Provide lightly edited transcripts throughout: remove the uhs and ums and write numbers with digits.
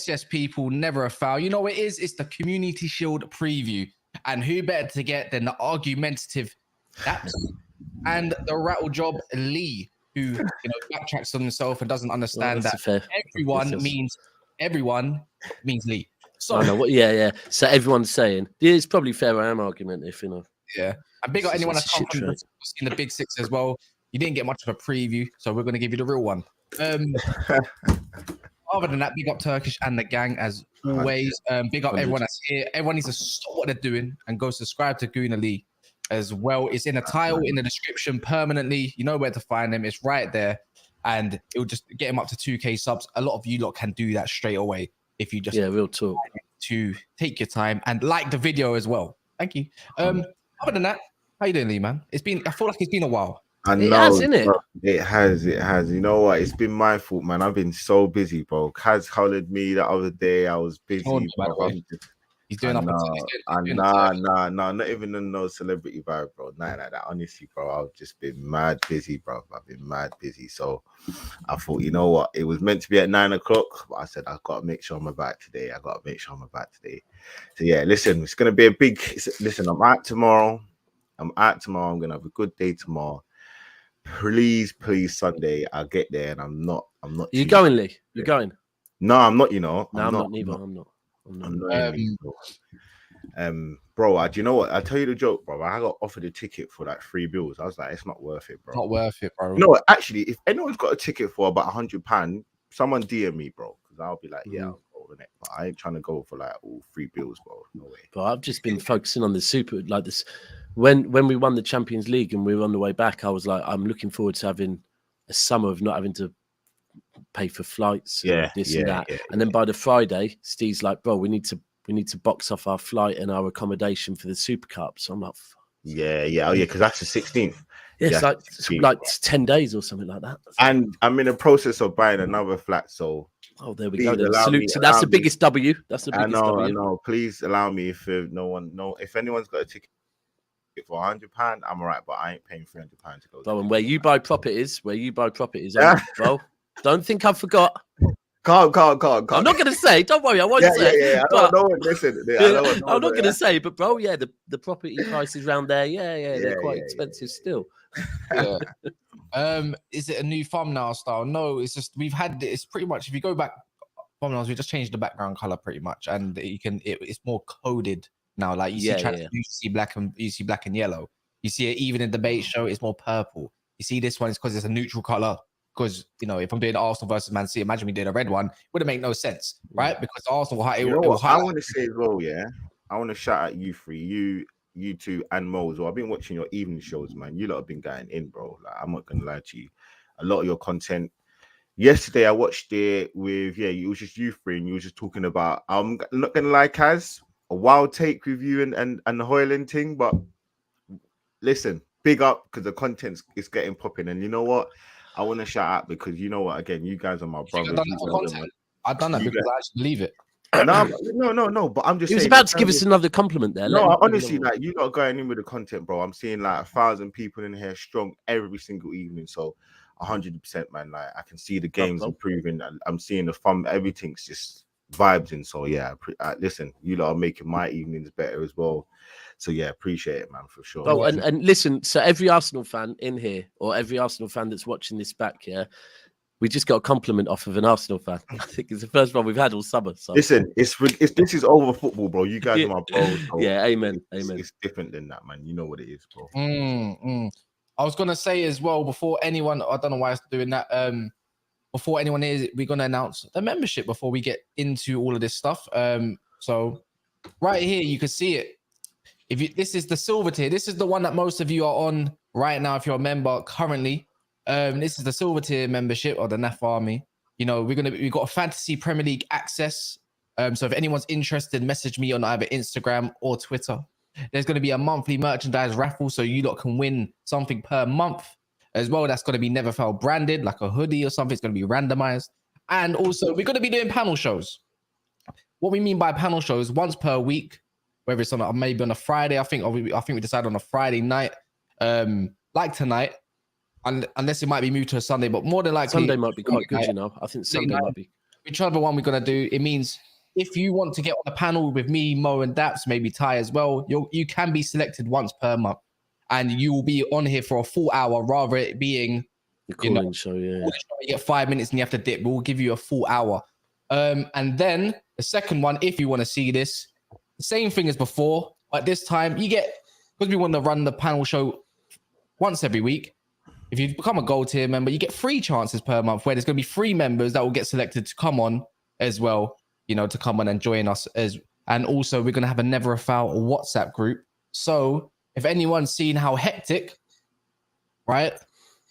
Yes, people, never a foul. You know what it is? It's the Community Shield preview. And who better to get than the argumentative Daps and the rattle job Lee, who backtracks on himself and doesn't understand that everyone means Lee. So yeah. So everyone's saying it's probably fair. I am argumentative, Yeah. And big up anyone that's come from in the Big Six as well. You didn't get much of a preview, so we're going to give you the real one. Other than that, big up Turkish and the gang as always. Big up everyone that's here. Everyone needs to stop what they're doing and go subscribe to Guna Lee as well. It's in the title, in the description permanently. You know where to find them. It's right there. And it will just get him up to 2K subs. A lot of you lot can do that straight away if you just real talk to take your time and like the video as well. Thank you. Other than that, how you doing, Lee, man? I feel like it's been a while. I know, it has, isn't it? It has. You know what? It's been my fault, man. I've been so busy, bro. Kaz hollered me the other day. I was busy. He's doing nah, not even in no celebrity vibe, bro. Nah, like that. Honestly, bro, I've just been mad busy, bro. I've been mad busy. So I thought, you know what? It was meant to be at 9 o'clock, but I said I've got to make sure I'm back today. So yeah, listen, it's gonna be a big. Listen, I'm out tomorrow. I'm gonna have a good day tomorrow. Please, Sunday, I'll get there, and I'm not. You going, Lee? You're going? No, I'm not. I'm not neither. I'm not. Bro, do you know what? I'll tell you the joke, bro. I got offered a ticket for like £3. I was like, it's not worth it, bro. Not worth it, bro. No, actually, if anyone's got a ticket for about £100, someone DM me, bro, because I'll be like, yeah, I'll go on it. But I ain't trying to go for like all £3, bro. No way. But I've just been focusing on the super, like this. When we won the Champions League and we were on the way back, I was like, I'm looking forward to having a summer of not having to pay for flights, and this and that. And then by the Friday, Steve's like, bro, we need to box off our flight and our accommodation for the Super Cup. So I'm like, because that's the 16th. Yeah, it's like 10 days or something like that. And I'm in the process of buying another flat, so there we go. That's the biggest W. That's the biggest W. I know. Please allow me if anyone's got a ticket for £100, I'm all right, but I ain't paying £300 to go. Bro, and where you buy properties, bro. Don't think I forgot. Can't. I'm not going to say. Don't worry, I won't say. Yeah. I'm not going to say, but bro, the property prices around there, they're quite expensive still. Is it a new thumbnail style? No, it's just it's pretty much, if you go back thumbnails, we just changed the background color pretty much, and it's more coded now. Like you see black and yellow. You see it even in debate show, it's more purple. You see this one, it's because it's a neutral color. Because if I'm doing Arsenal versus Man City, imagine we did a red one, wouldn't make no sense, right? Because Arsenal I want to say as well, I want to shout out you three, you two, and Mo as well. I've been watching your evening shows, man. You lot have been going in, bro. Like, I'm not gonna lie to you. A lot of your content. Yesterday, I watched it with it was just you three, and you were just talking about. I'm not gonna lie, Kaz, a wild take with you and the Hoyland thing, but listen, big up because the content is getting popping, and you know what? I want to shout out because you know what? Again, you guys are my brothers. I've done that because I actually believe it. No. But I'm just. He was about to give us another compliment there. No, honestly, like you not going in with the content, bro. I'm seeing like 1,000 people in here strong every single evening. So 100%, man. Like I can see the games improving. I'm seeing the fun. Everything's just vibes in. So listen, you lot are making my evenings better as well. So appreciate it, man, for sure. Oh, and listen, so every Arsenal fan in here, or every Arsenal fan that's watching this back, we just got a compliment off of an Arsenal fan. I think it's the first one we've had all summer. So listen, this is over football, bro. You guys are my bros. Bro. Amen. It's different than that, man. You know what it is, bro. I was gonna say as well before anyone. I don't know why I was doing that. Before anyone is, we're gonna announce the membership before we get into all of this stuff. So right here you can see it. This is the silver tier. This is the one that most of you are on right now. If you're a member currently, this is the silver tier membership or the NAF Army. We've got a fantasy Premier League access. So if anyone's interested, message me on either Instagram or Twitter. There's going to be a monthly merchandise raffle, so you lot can win something per month as well. That's going to be Never Fail branded, like a hoodie or something. It's going to be randomized. And also, we're going to be doing panel shows. What we mean by panel shows, once per week, whether it's on maybe on a Friday, I think we decided on a Friday night, like tonight, unless it might be moved to a Sunday, but more than likely Sunday might be quite good, you know. I think Sunday might be. Whichever one we're gonna do, it means if you want to get on a panel with me, Mo, and Daps, maybe Ty as well, you can be selected once per month, and you will be on here for a full hour rather it being the calling show. Yeah, you get 5 minutes and you have to dip. We'll give you a full hour. And then the second one, if you want to see this, the same thing as before, but this time you get, because we want to run the panel show once every week. If you become a gold tier member, you get 3 chances per month where there's going to be 3 members that will get selected to come on as well, you know, to come on and join us. And also we're going to have a Never a Foul WhatsApp group. So if anyone's seen how hectic, right,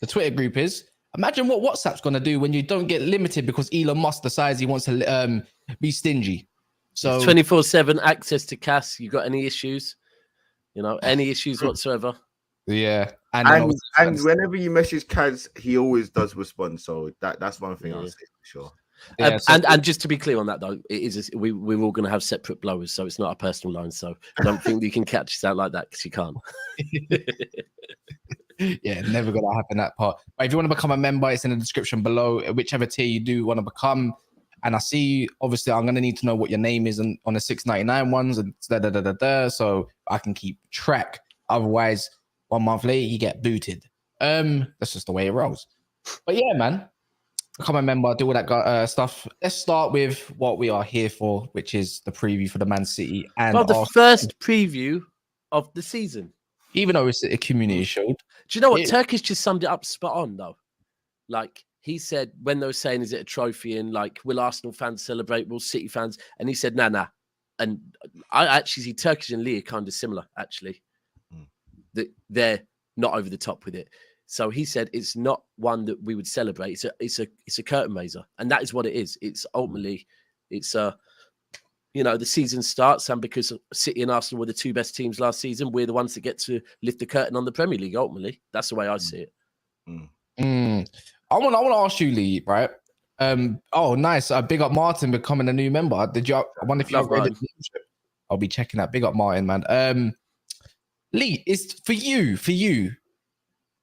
the Twitter group is, imagine what WhatsApp's going to do when you don't get limited because Elon Musk decides he wants to be stingy. So 24/7 access to Cass. You got any issues? You know, any issues whatsoever? Yeah. And whenever you message Kaz, he always does respond. So that's one thing I'll say for sure. Yeah, and just to be clear on that though, it is we're all going to have separate blowers, so it's not a personal line. So I don't think you can catch us out like that because you can't. Yeah, never gonna happen that part. But if you want to become a member, it's in the description below. Whichever tier you do want to become, and I see obviously I'm gonna need to know what your name is on the 6.99 ones and so I can keep track. Otherwise, 1 month later you get booted. That's just the way it rolls. But yeah, man, become a member, do all that stuff. Let's start with what we are here for, which is the preview for the Man City and the first preview of the season. Even though it's a community show. Do you know what? Turkish just summed it up spot on, though. Like, he said, when they were saying, is it a trophy? And, like, will Arsenal fans celebrate? Will City fans? And he said, nah. And I actually see Turkish and Lee are kind of similar, actually. That they're not over the top with it. So he said it's not one that we would celebrate. It's a curtain raiser. And that is what it is. It's ultimately, you know, the season starts, and because City and Arsenal were the 2 best teams last season, we're the ones that get to lift the curtain on the Premier League, ultimately. That's the way I see it. I want to ask you, Lee, right? Oh, nice. Big up Martin becoming a new member. I wonder if you've read it. I'll be checking that. Big up Martin, man. Lee, is for you,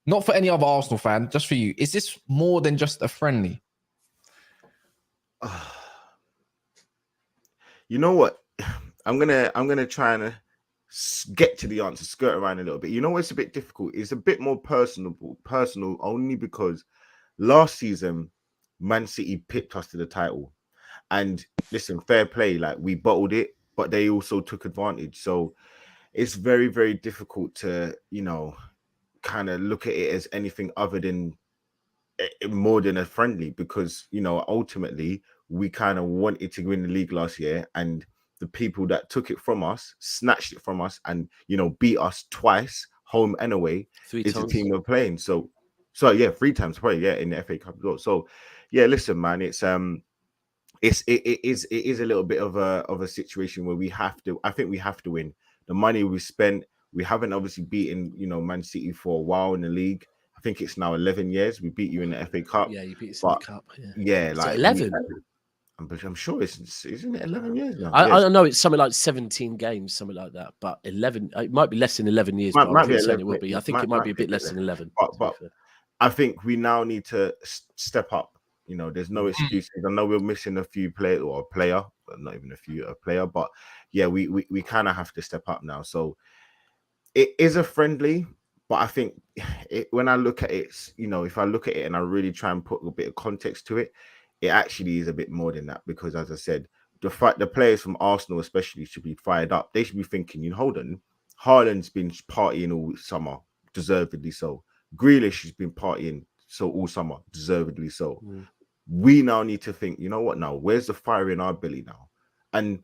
not for any other Arsenal fan, just for you, is this more than just a friendly? You know what? I'm gonna try and get to the answer, skirt around a little bit. You know what's a bit difficult? It's a bit more personal only because last season Man City pipped us to the title. And listen, fair play, like we bottled it, but they also took advantage. So it's very, very difficult to, you know, kind of look at it as anything other than more than a friendly, because, you know, ultimately we kind of wanted to win the league last year, and the people that took it from us, snatched it from us, and, you know, beat us twice, home and away, is the team we're playing. So yeah, 3 times probably, yeah, in the FA Cup as well. So yeah, listen, man, it is a little bit of a situation where I think we have to win. The money we spent, we haven't obviously beaten, you know, Man City for a while in the league. I think it's now 11 years. We beat you in the FA Cup. Yeah, you beat us in the Cup. Yeah, like 11. I'm sure isn't it 11 years now? I don't know. It's something like 17 games, something like that. But 11, it might be less than 11 years. Might be 11, it will be. I think it might be a bit less than 11. But I think we now need to step up. You know, there's no excuses. I know we're missing a few players or a player, but not even a player. But yeah, we kind of have to step up now. So it is a friendly, but I think when I look at it, you know, if I look at it and I really try and put a bit of context to it, it actually is a bit more than that, because as I said, the players from Arsenal especially should be fired up. They should be thinking, you know, hold on, Haaland's been partying all summer, deservedly so. Grealish has been partying all summer, deservedly so. We now need to think, you know what now, where's the fire in our belly now? And,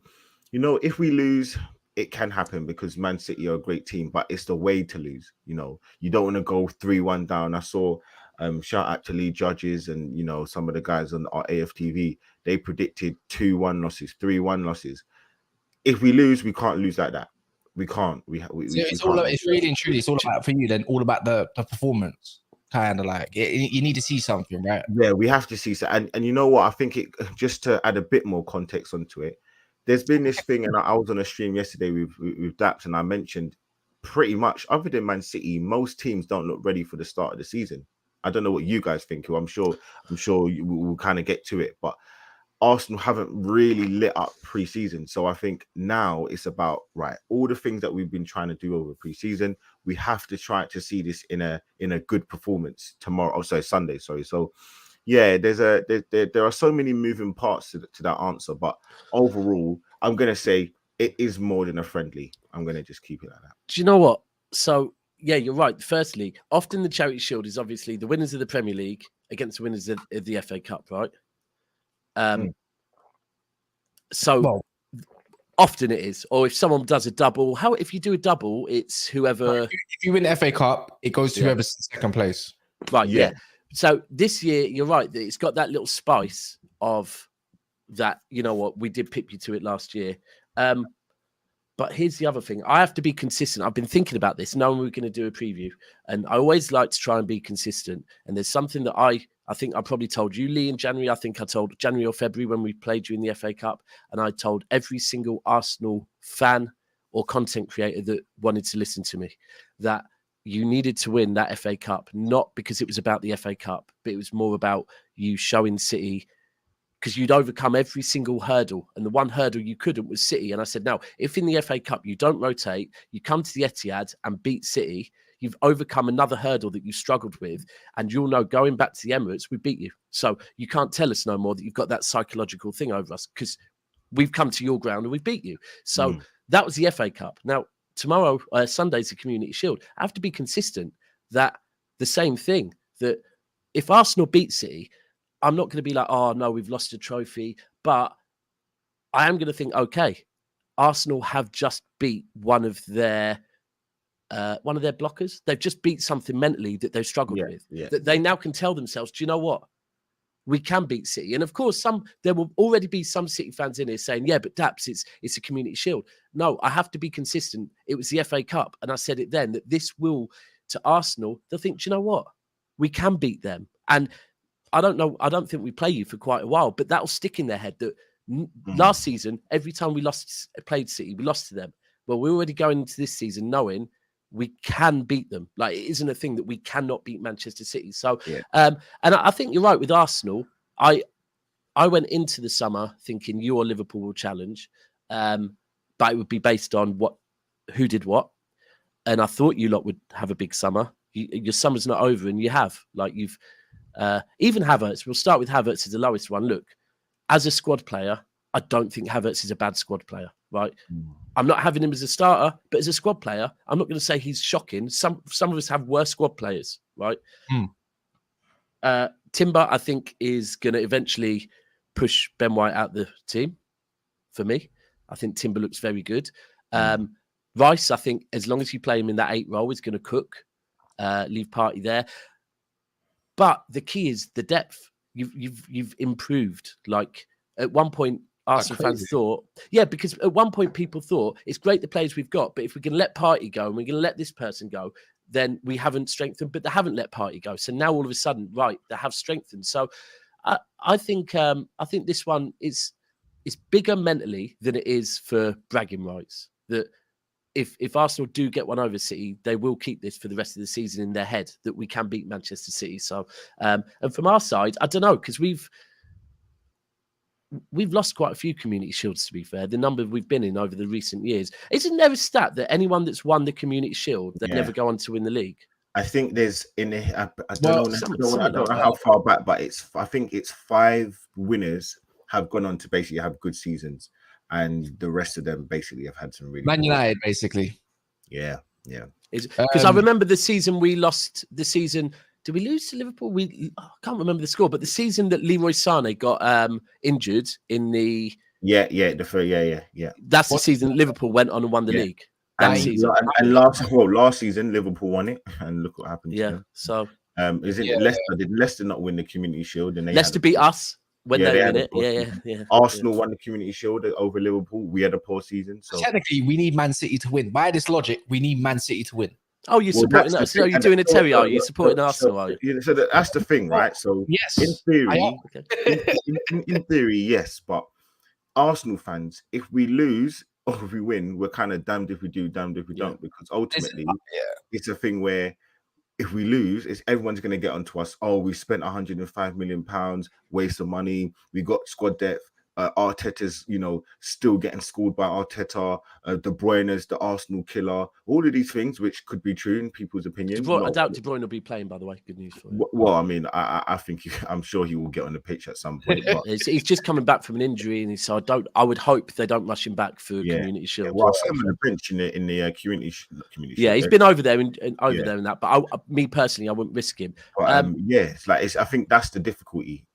you know, if we lose, it can happen because Man City are a great team, but it's the way to lose. You know, you don't want to go 3-1 down. I saw shout out to Lee Judges and, you know, some of the guys on our AFTV, they predicted 2-1 losses, 3-1 losses. If we lose, we can't lose like that. We can't. It's really and truly. It's all about for you. Then all about the performance. Kind of like you need to see something, right? Yeah, we have to see so. And you know what? I think it just to add a bit more context onto it. There's been this thing, and I was on a stream yesterday with Daps, and I mentioned pretty much other than Man City, most teams don't look ready for the start of the season. I don't know what you guys think. I'm sure we'll kind of get to it, but Arsenal haven't really lit up pre-season. So I think now it's about all the things that we've been trying to do over pre-season. We have to try to see this in a good performance tomorrow. Oh, sorry, Sunday. Sorry. So yeah, there are so many moving parts to that answer, but overall, I'm gonna say it is more than a friendly. I'm gonna just keep it like that. Do you know what? So yeah, you're right. Firstly, often the Charity Shield is obviously the winners of the Premier League against the winners of the FA Cup, right? So often it is, or if someone does a double, if you do a double, it's whoever. If you win the FA Cup, it goes to whoever's second place. Right. Yeah. So this year, you're right. It's got that little spice of that. You know what? We did pip you to it last year. But here's the other thing. I have to be consistent. I've been thinking about this, knowing we're going to do a preview. And I always like to try and be consistent. And there's something that I think I probably told you, Lee, in January. I think I told January or February when we played you in the FA Cup. And I told every single Arsenal fan or content creator that wanted to listen to me that you needed to win that FA Cup, not because it was about the FA Cup, but it was more about you showing City, because you'd overcome every single hurdle. And the one hurdle you couldn't was City. And I said, no, if in the FA Cup you don't rotate, you come to the Etihad and beat City, you've overcome another hurdle that you struggled with. And you'll know going back to the Emirates, we beat you. So you can't tell us no more that you've got that psychological thing over us, because we've come to your ground and we beat you. So that was the FA Cup. Now, tomorrow, Sunday's the Community Shield. I have to be consistent that the same thing, that if Arsenal beat City, I'm not going to be like, oh, no, we've lost a trophy. But I am going to think, okay, Arsenal have just beat one of their blockers. They've just beat something mentally that they've struggled with. Yeah. That they now can tell themselves, do you know what? We can beat City. And of course, there will already be some City fans in here saying, yeah, but Daps, it's a Community Shield. No, I have to be consistent. It was the FA Cup. And I said it then, that this will, to Arsenal, they'll think, do you know what? We can beat them. And I don't know. I don't think we play you for quite a while, but that'll stick in their head that last season, every time we played City, we lost to them. Well, we're already going into this season knowing we can beat them. Like, it isn't a thing that we cannot beat Manchester City. So, and I think you're right with Arsenal. I went into the summer thinking you or Liverpool will challenge, but it would be based on who did what. And I thought you lot would have a big summer. Your summer's not over, and you have. Like, you've. Even Havertz, we'll start with Havertz as the lowest one. Look, as a squad player, I don't think Havertz is a bad squad player, right? I'm not having him as a starter, but as a squad player, I'm not going to say he's shocking. Some of us have worse squad players, right? Timber, I think, is going to eventually push Ben White out the team for me. I think Timber looks very good. Rice, I think, as long as you play him in that 8 role, is going to cook, leave Partey there. But the key is the depth. You've improved. Like, at one point, Arsenal fans thought, because at one point people thought it's great the players we've got, but if we're going to let Partey go and we're going to let this person go, then we haven't strengthened. But they haven't let Partey go, so now all of a sudden, right, they have strengthened. So I think this one is bigger mentally than it is for bragging rights. That if Arsenal do get one over City, they will keep this for the rest of the season in their head that we can beat Manchester City. So, and from our side, I don't know, because we've lost quite a few Community Shields, to be fair. The number we've been in over the recent years. Isn't there a stat that anyone that's won the Community Shield, they never go on to win the league? I think there's I don't know how far back, but I think it's 5 winners have gone on to basically have good seasons. And the rest of them basically have had some really Man United, basically. Yeah. Because I remember the season we lost. The season, did we lose to Liverpool? I can't remember the score, but the season that Leroy Sané got injured in the yeah. That's the season Liverpool went on and won the league. That season, and last season Liverpool won it, and look what happened. Yeah. So Leicester? Did Leicester not win the Community Shield? And Leicester beat us. when Yeah, they they win had a it. poor Yeah, season. yeah. Arsenal won the Community Shield over Liverpool. We had a poor season. So technically, we need Man City to win. By this logic, we need Man City to win. Oh, you're well, supporting that's us. the So thing. you're And doing a Terry, are you? You're look, supporting so, Arsenal, are you? you know, so that's the thing, right? So Yes, in theory, Okay. in theory, yes, but Arsenal fans, if we lose or if we win, we're kind of damned if we do, damned if we don't, because ultimately it's a thing where if we lose, it's everyone's going to get onto us. Oh, we spent 105 million pounds, waste of money. We got squad depth. Arteta's, still getting schooled by Arteta. De Bruyne's the Arsenal killer. All of these things, which could be true in people's opinions. I doubt De Bruyne will be playing. By the way, good news for you. Well, I mean, I think I'm sure he will get on the pitch at some point. But he's just coming back from an injury, and so I would hope they don't rush him back for Community Shield. Yeah, well, I saw him on the bench in the community Shield. Yeah, he's been over there and there in that. But me personally, I wouldn't risk him. But I think that's the difficulty.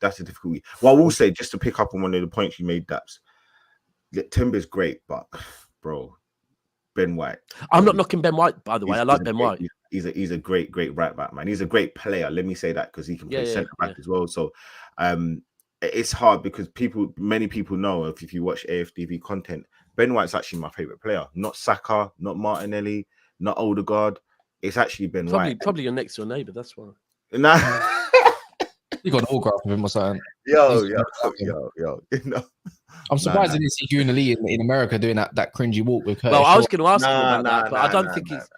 Well, I will say, just to pick up on one of the points you made, Daps. Timber's great, but bro, Ben White. I'm not knocking Ben White, by the way. I like Ben White. He's a great right back, man. He's a great player. Let me say that, because he can play centre back as well. So it's hard because many people know, if you watch AFTV content, Ben White's actually my favorite player. Not Saka, not Martinelli, not Odegaard. It's actually Ben White. Probably your next door neighbour. That's why. Nah. You got an autograph of him or something. Yo. I'm surprised I didn't see you in America doing that cringy walk with her. Well, I was going to ask him about that, but I don't think he's.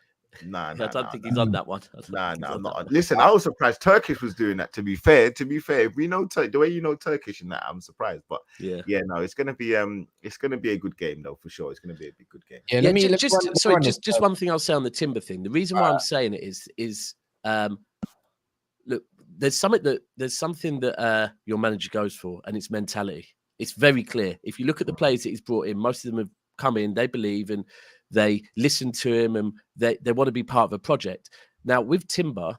I don't think he's on that one. I'm not. Listen, I was surprised Turkish was doing that. To be fair, if we know the way you know Turkish and that, I'm surprised. But no, it's gonna be a good game though, for sure. It's gonna be a good game. Yeah, just one thing I'll say on the Timber thing. The reason why I'm saying it is look, there's something that your manager goes for, and it's mentality. It's very clear. If you look at the players that he's brought in, most of them have come in, they believe, and they listen to him, and they want to be part of a project. Now, with Timber,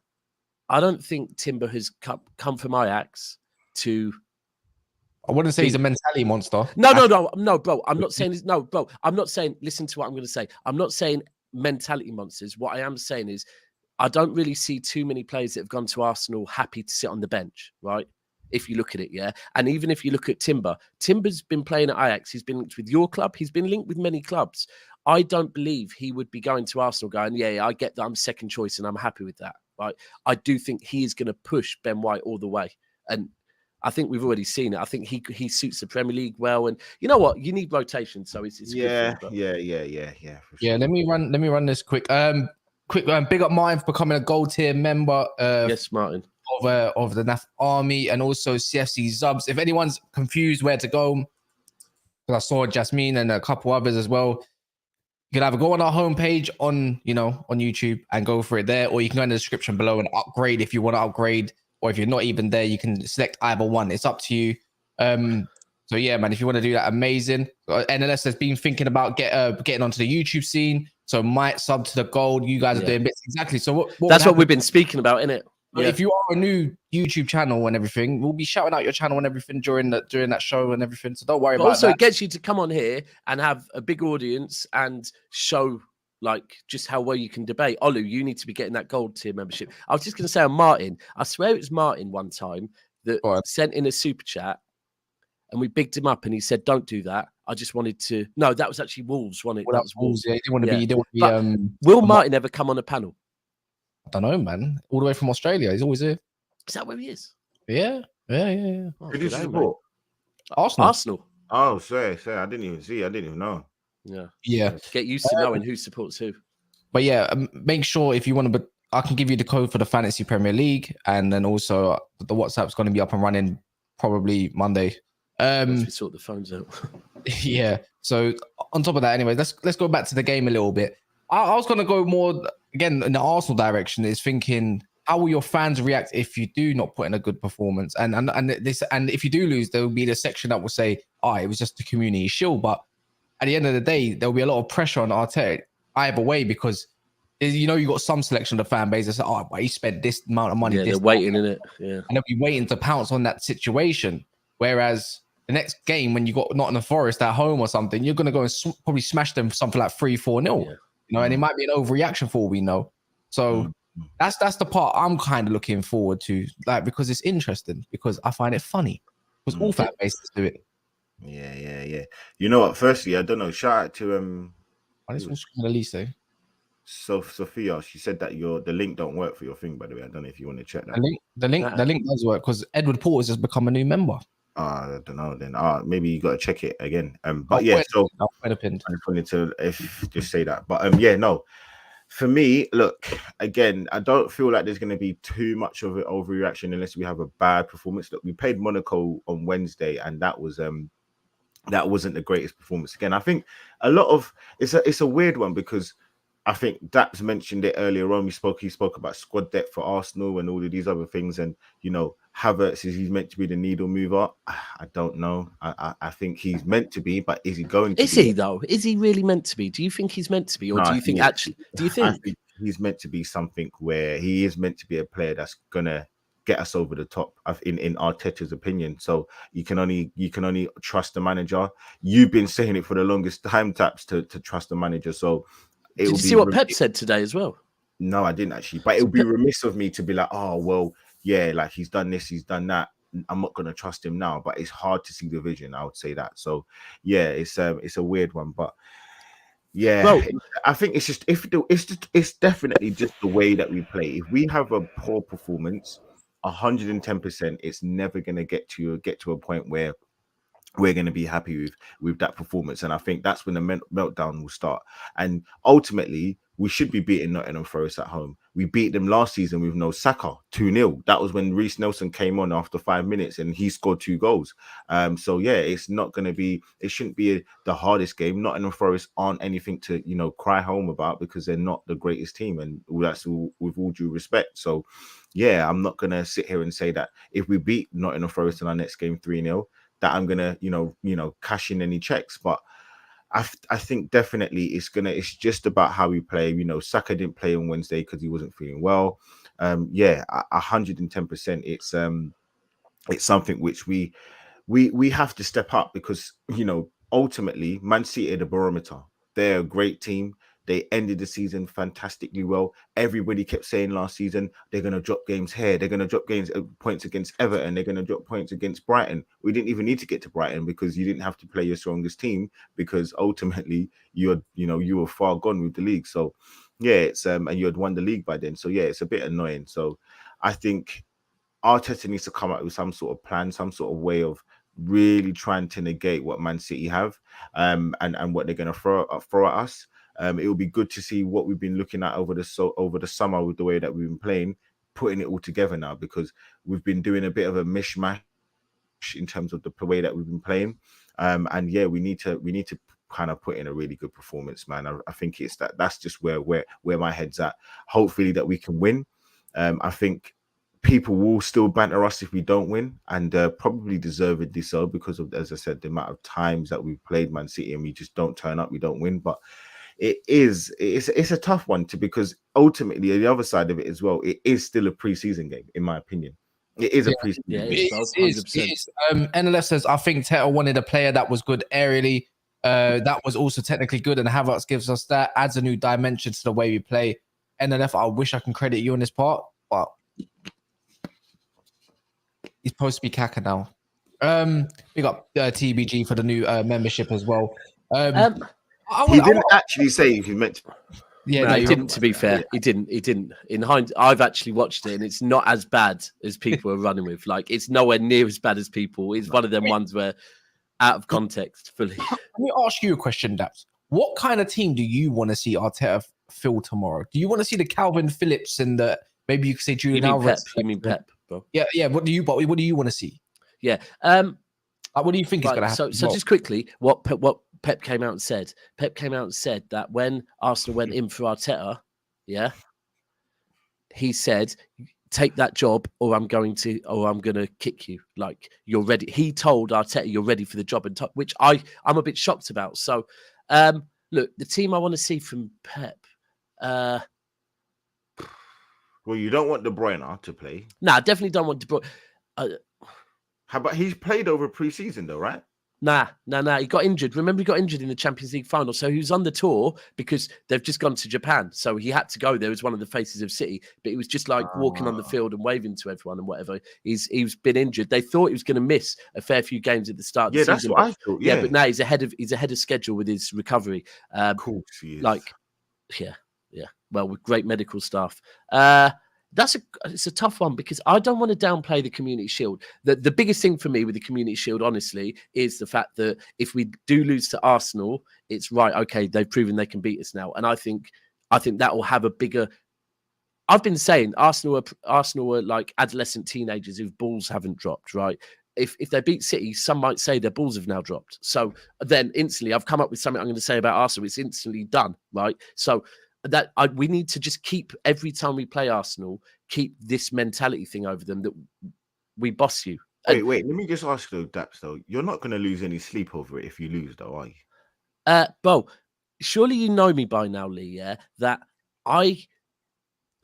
I don't think Timber has come from Ajax to... I wouldn't say he's a mentality monster. No, bro. I'm not saying... No, bro. I'm not saying... Listen to what I'm going to say. I'm not saying mentality monsters. What I am saying is I don't really see too many players that have gone to Arsenal happy to sit on the bench, right? If you look at it, yeah. And even if you look at Timber's been playing at Ajax. He's been linked with your club. He's been linked with many clubs. I don't believe he would be going to Arsenal going, yeah, I get that I'm second choice and I'm happy with that, right? I do think he is going to push Ben White all the way. And I think we've already seen it. I think he suits the Premier League well. And you know what? You need rotation. So it's good for him, Yeah, let me run this quick. Big up Martin for becoming a gold tier member. Yes, Martin. Of the NAF Army, and also CFC Zubs. If anyone's confused where to go, because I saw Jasmine and a couple others as well, you can either go on our homepage on YouTube and go for it there, or you can go in the description below and upgrade if you want to upgrade, or if you're not even there, you can select either one. It's up to you. So yeah, man, if you want to do that, amazing. NLS has been thinking about getting onto the YouTube scene, so might sub to the gold. You guys are doing bits exactly. So that's what we've been speaking about, innit? Yeah. If you are a new YouTube channel and everything, we'll be shouting out your channel and everything during that show and everything. So don't worry about that. Also, it gets you to come on here and have a big audience and show just how well you can debate. Olu, you need to be getting that gold tier membership. I was just going to say on Martin, I swear it was Martin one time that sent in a super chat and we bigged him up and he said, don't do that. I just wanted to... No, that was actually Wolves, wasn't it? Well, that was Wolves, yeah. He didn't want to be... will Martin ever come on a panel? I don't know, man. All the way from Australia. He's always here. Is that where he is? Yeah. Who did you support? Arsenal. Oh, sorry. I didn't even know. Yeah. Get used to knowing who supports who. But yeah, make sure if you want to... I can give you the code for the Fantasy Premier League, and then also the WhatsApp's going to be up and running probably Monday. Once we sort the phones out. Yeah. So on top of that, anyway, let's go back to the game a little bit. I was going to go more... Again, in the Arsenal direction, is thinking, how will your fans react if you do not put in a good performance? And if you do lose, there will be the section that will say, it was just a Community Shield. But at the end of the day, there will be a lot of pressure on Arteta either way, because you got some selection of the fan base that say, but he spent this amount of money. Yeah, they're waiting in it. Yeah, and they'll be waiting to pounce on that situation. Whereas the next game, when you got Nottingham Forest at home or something, you're going to go and probably smash them for something like 3-4-0. Yeah. And it might be an overreaction for all we know. So that's the part I'm kind of looking forward to, because it's interesting, because I find it funny. Because all fan bases do it. Yeah. You know what? Firstly, I don't know. Shout out to This one's Elise. Sophia. She said that the link don't work for your thing. By the way, I don't know if you want to check that. The link does work because Edward Porter has just become a new member. I don't know. Then maybe you got to check it again. But I'll yeah, so I'll put a pin. I just wanted to just say that. But yeah, no. For me, look, again, I don't feel like there's going to be too much of an overreaction unless we have a bad performance. Look, we played Monaco on Wednesday, and that wasn't the greatest performance. Again, I think a lot of it's a weird one because I think Daps mentioned it earlier on. He spoke about squad depth for Arsenal and all of these other things, and Havertz he's meant to be the needle mover. I don't know. I think he's meant to be, but is he going to? Is he though? Is he really meant to be? Do you think he's meant to be, or do you think actually? Do you think? I think he's meant to be something where he is meant to be a player that's gonna get us over the top, in Arteta's opinion. So you can only trust the manager. You've been saying it for the longest time, Taps, to trust the manager. So did you see what Pep said today as well? No, I didn't actually. But it would be remiss of me to be like, oh well, yeah, like he's done this, he's done that. I'm not gonna trust him now. But it's hard to see the vision. I would say that. So yeah, it's a weird one, but. Yeah, well, I think it's definitely just the way that we play. If we have a poor performance, 110%, it's never going to get to a point where we're going to be happy with that performance. And I think that's when the meltdown will start. And ultimately, we should be beating Nottingham Forest at home. We beat them last season with no Saka, 2-0. That was when Reece Nelson came on after 5 minutes and he scored 2 goals. So yeah, it shouldn't be the hardest game. Nottingham Forest aren't anything to, cry home about because they're not the greatest team. And that's with all due respect. So yeah, I'm not going to sit here and say that if we beat Nottingham Forest in our next game 3-0, that I'm going to, cash in any checks. But I think definitely it's just about how we play. Saka didn't play on Wednesday because he wasn't feeling well. 110%. It's something which we have to step up because ultimately Man City are the barometer. They're a great team. They ended the season fantastically well. Everybody kept saying last season they're going to drop games here. They're going to drop points against Everton. They're going to drop points against Brighton. We didn't even need to get to Brighton because you didn't have to play your strongest team because ultimately you were far gone with the league. So yeah, it's and you had won the league by then. So yeah, it's a bit annoying. So I think Arteta needs to come up with some sort of plan, some sort of way of really trying to negate what Man City have and what they're going to throw at us. It will be good to see what we've been looking at over the summer with the way that we've been playing, putting it all together now because we've been doing a bit of a mishmash in terms of the way that we've been playing. And yeah, we need to kind of put in a really good performance, man. I think it's that's just where my head's at. Hopefully that we can win. I think people will still banter us if we don't win, and probably deservedly so because of, as I said, the amount of times that we've played Man City and we just don't turn up, we don't win. But it's a tough one because ultimately the other side of it as well, it is still a pre-season game, in my opinion. It is a pre-season game. It is. NLF says, I think Teta wanted a player that was good aerially. That was also technically good, and Havertz gives us that, adds a new dimension to the way we play. NLF, I wish I can credit you on this part, but he's supposed to be Kaka now. We got TBG for the new membership as well. He didn't actually say if he meant to. Yeah, no, he didn't. To be fair, he didn't. In hindsight, I've actually watched it, and it's not as bad as people are running with. Like, it's nowhere near as bad as people. It's one of them ones where, out of context, fully. Let me ask you a question, Daps. What kind of team do you want to see Arteta fill tomorrow? Do you want to see the Calvin Phillips and the maybe you could say Julian Alvarez? You mean Pep, bro? Yeah. What do you want to see? Yeah. What do you think is going to happen? So just quickly, what Pep came out and said. Pep came out and said that when Arsenal went in for Arteta, yeah, he said, "Take that job, or I'm going to kick you. Like, you're ready." He told Arteta, "You're ready for the job," and which I'm a bit shocked about. So, look, the team I want to see from Pep. Well, you don't want De Bruyne to play. No, I definitely don't want De Bruyne. How about he's played over pre-season though, right? Nah. He got injured. Remember, he got injured in the Champions League final. So he was on the tour because they've just gone to Japan. So he had to go there as one of the faces of City. But he was just like walking on the field and waving to everyone and whatever. He's been injured. They thought he was going to miss a fair few games at the start of the season. That's what I thought. Yeah, but now he's ahead of schedule with his recovery. Of course he is. Like, yeah. Well, with great medical staff. It's a tough one because I don't want to downplay the Community Shield. The biggest thing for me with the Community Shield, honestly, is the fact that if we do lose to Arsenal, it's right. Okay, they've proven they can beat us now, and I think that will have a bigger. I've been saying Arsenal are like adolescent teenagers whose balls haven't dropped. Right? If they beat City, some might say their balls have now dropped. So then instantly, I've come up with something I'm going to say about Arsenal. It's instantly done. Right? So. We need to just keep, every time we play Arsenal, keep this mentality thing over them that we boss you. Wait. Let me just ask you, Daps, though. You're not going to lose any sleep over it if you lose, though, are you? Bo, surely you know me by now, Lee, yeah? That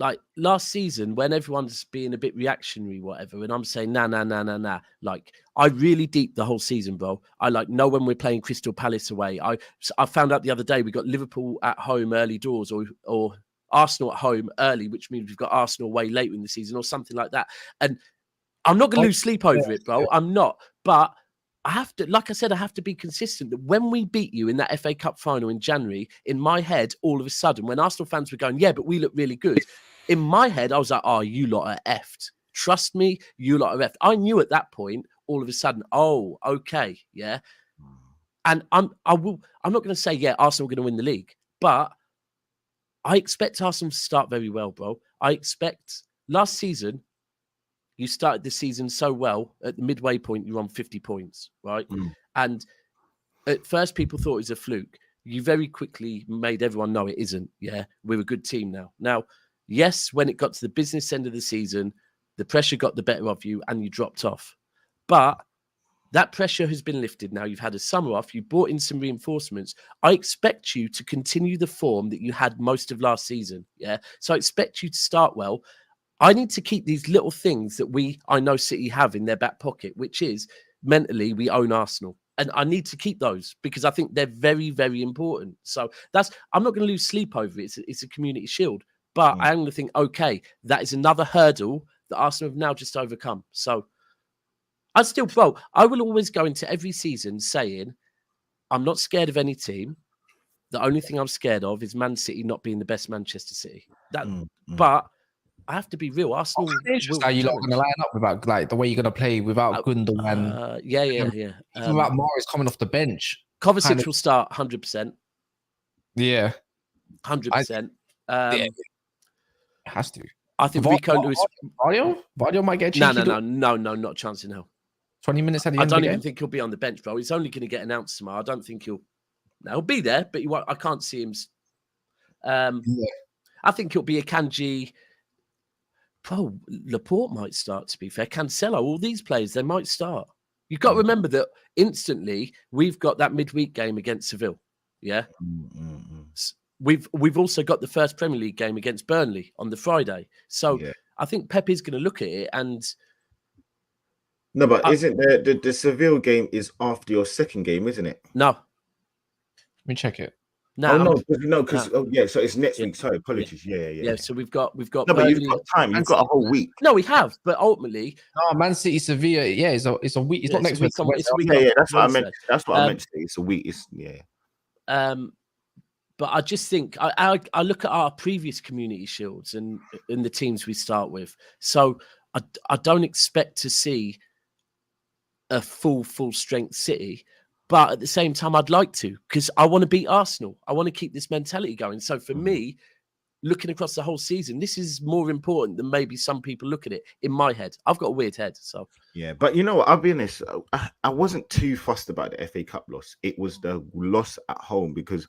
like last season when everyone's being a bit reactionary, whatever, and I'm saying, nah. Like, I really deep the whole season, bro. I know when we're playing Crystal Palace away. I found out the other day we got Liverpool at home early doors or Arsenal at home early, which means we've got Arsenal away later in the season or something like that. And I'm not going to lose sleep over it, bro. I'm not. But I have to, like I said, I have to be consistent that when we beat you in that FA Cup final in January, in my head, all of a sudden, when Arsenal fans were going, yeah, but we look really good. In my head, I was like, oh, you lot are effed. Trust me, you lot are effed. I knew at that point, all of a sudden, oh, okay, yeah. And I'm not going to say, yeah, Arsenal are going to win the league, but I expect Arsenal to start very well, bro. I expect last season, you started the season so well. At the midway point, you're on 50 points, right? And at first, people thought it was a fluke. You very quickly made everyone know it isn't. Yeah, we're a good team now. Now, yes, when it got to the business end of the season, the pressure got the better of you and you dropped off. But that pressure has been lifted now. You've had a summer off. You brought in some reinforcements. I expect you to continue the form that you had most of last season. Yeah. So I expect you to start well. I need to keep these little things that I know City have in their back pocket, which is mentally we own Arsenal. And I need to keep those because I think they're very, very important. So I'm not going to lose sleep over it. It's a Community Shield. But I am going to think, okay, that is another hurdle that Arsenal have now just overcome. So I will always go into every season saying, I'm not scared of any team. The only thing I'm scared of is Man City not being the best Manchester City. But I have to be real. Arsenal. How you lot going to line up without like the way you're going to play without Gundogan? Yeah. Even without Morris coming off the bench, Kovacic will start 100%. Yeah, 100%. Yeah, has to. I think Rico Lewis. Vardio might get cheeky. No, not a chance in hell. 20 minutes at the end. I don't even think he'll be on the bench, bro. He's only going to get announced tomorrow. I don't think he'll be there, but I can't see him. I think it'll be a Kanji. Bro, Laporte might start, to be fair. Cancelo, all these players, they might start. You've got to remember that instantly we've got that midweek game against Seville. Yeah. We've also got the first Premier League game against Burnley on the Friday. So I think Pep is going to look at it and... No, but isn't the Seville game is after your second game, isn't it? No. Let me check it. No, because so it's next week. Sorry, apologies. Yeah. So we've got. No, but you've got time. You've got a whole week. No, we have, but ultimately, Man City, Sevilla. Yeah, it's a week. It's not next week. It's a week. Yeah, that's what I meant. That's what I meant to say. It's a week. But I just think I look at our previous Community Shields and the teams we start with. So I don't expect to see a full strength City. But at the same time, I'd like to because I want to beat Arsenal. I want to keep this mentality going. So for me, looking across the whole season, this is more important than maybe some people look at it in my head. I've got a weird head. So yeah, but you know what? I'll be honest. I wasn't too fussed about the FA Cup loss. It was the loss at home because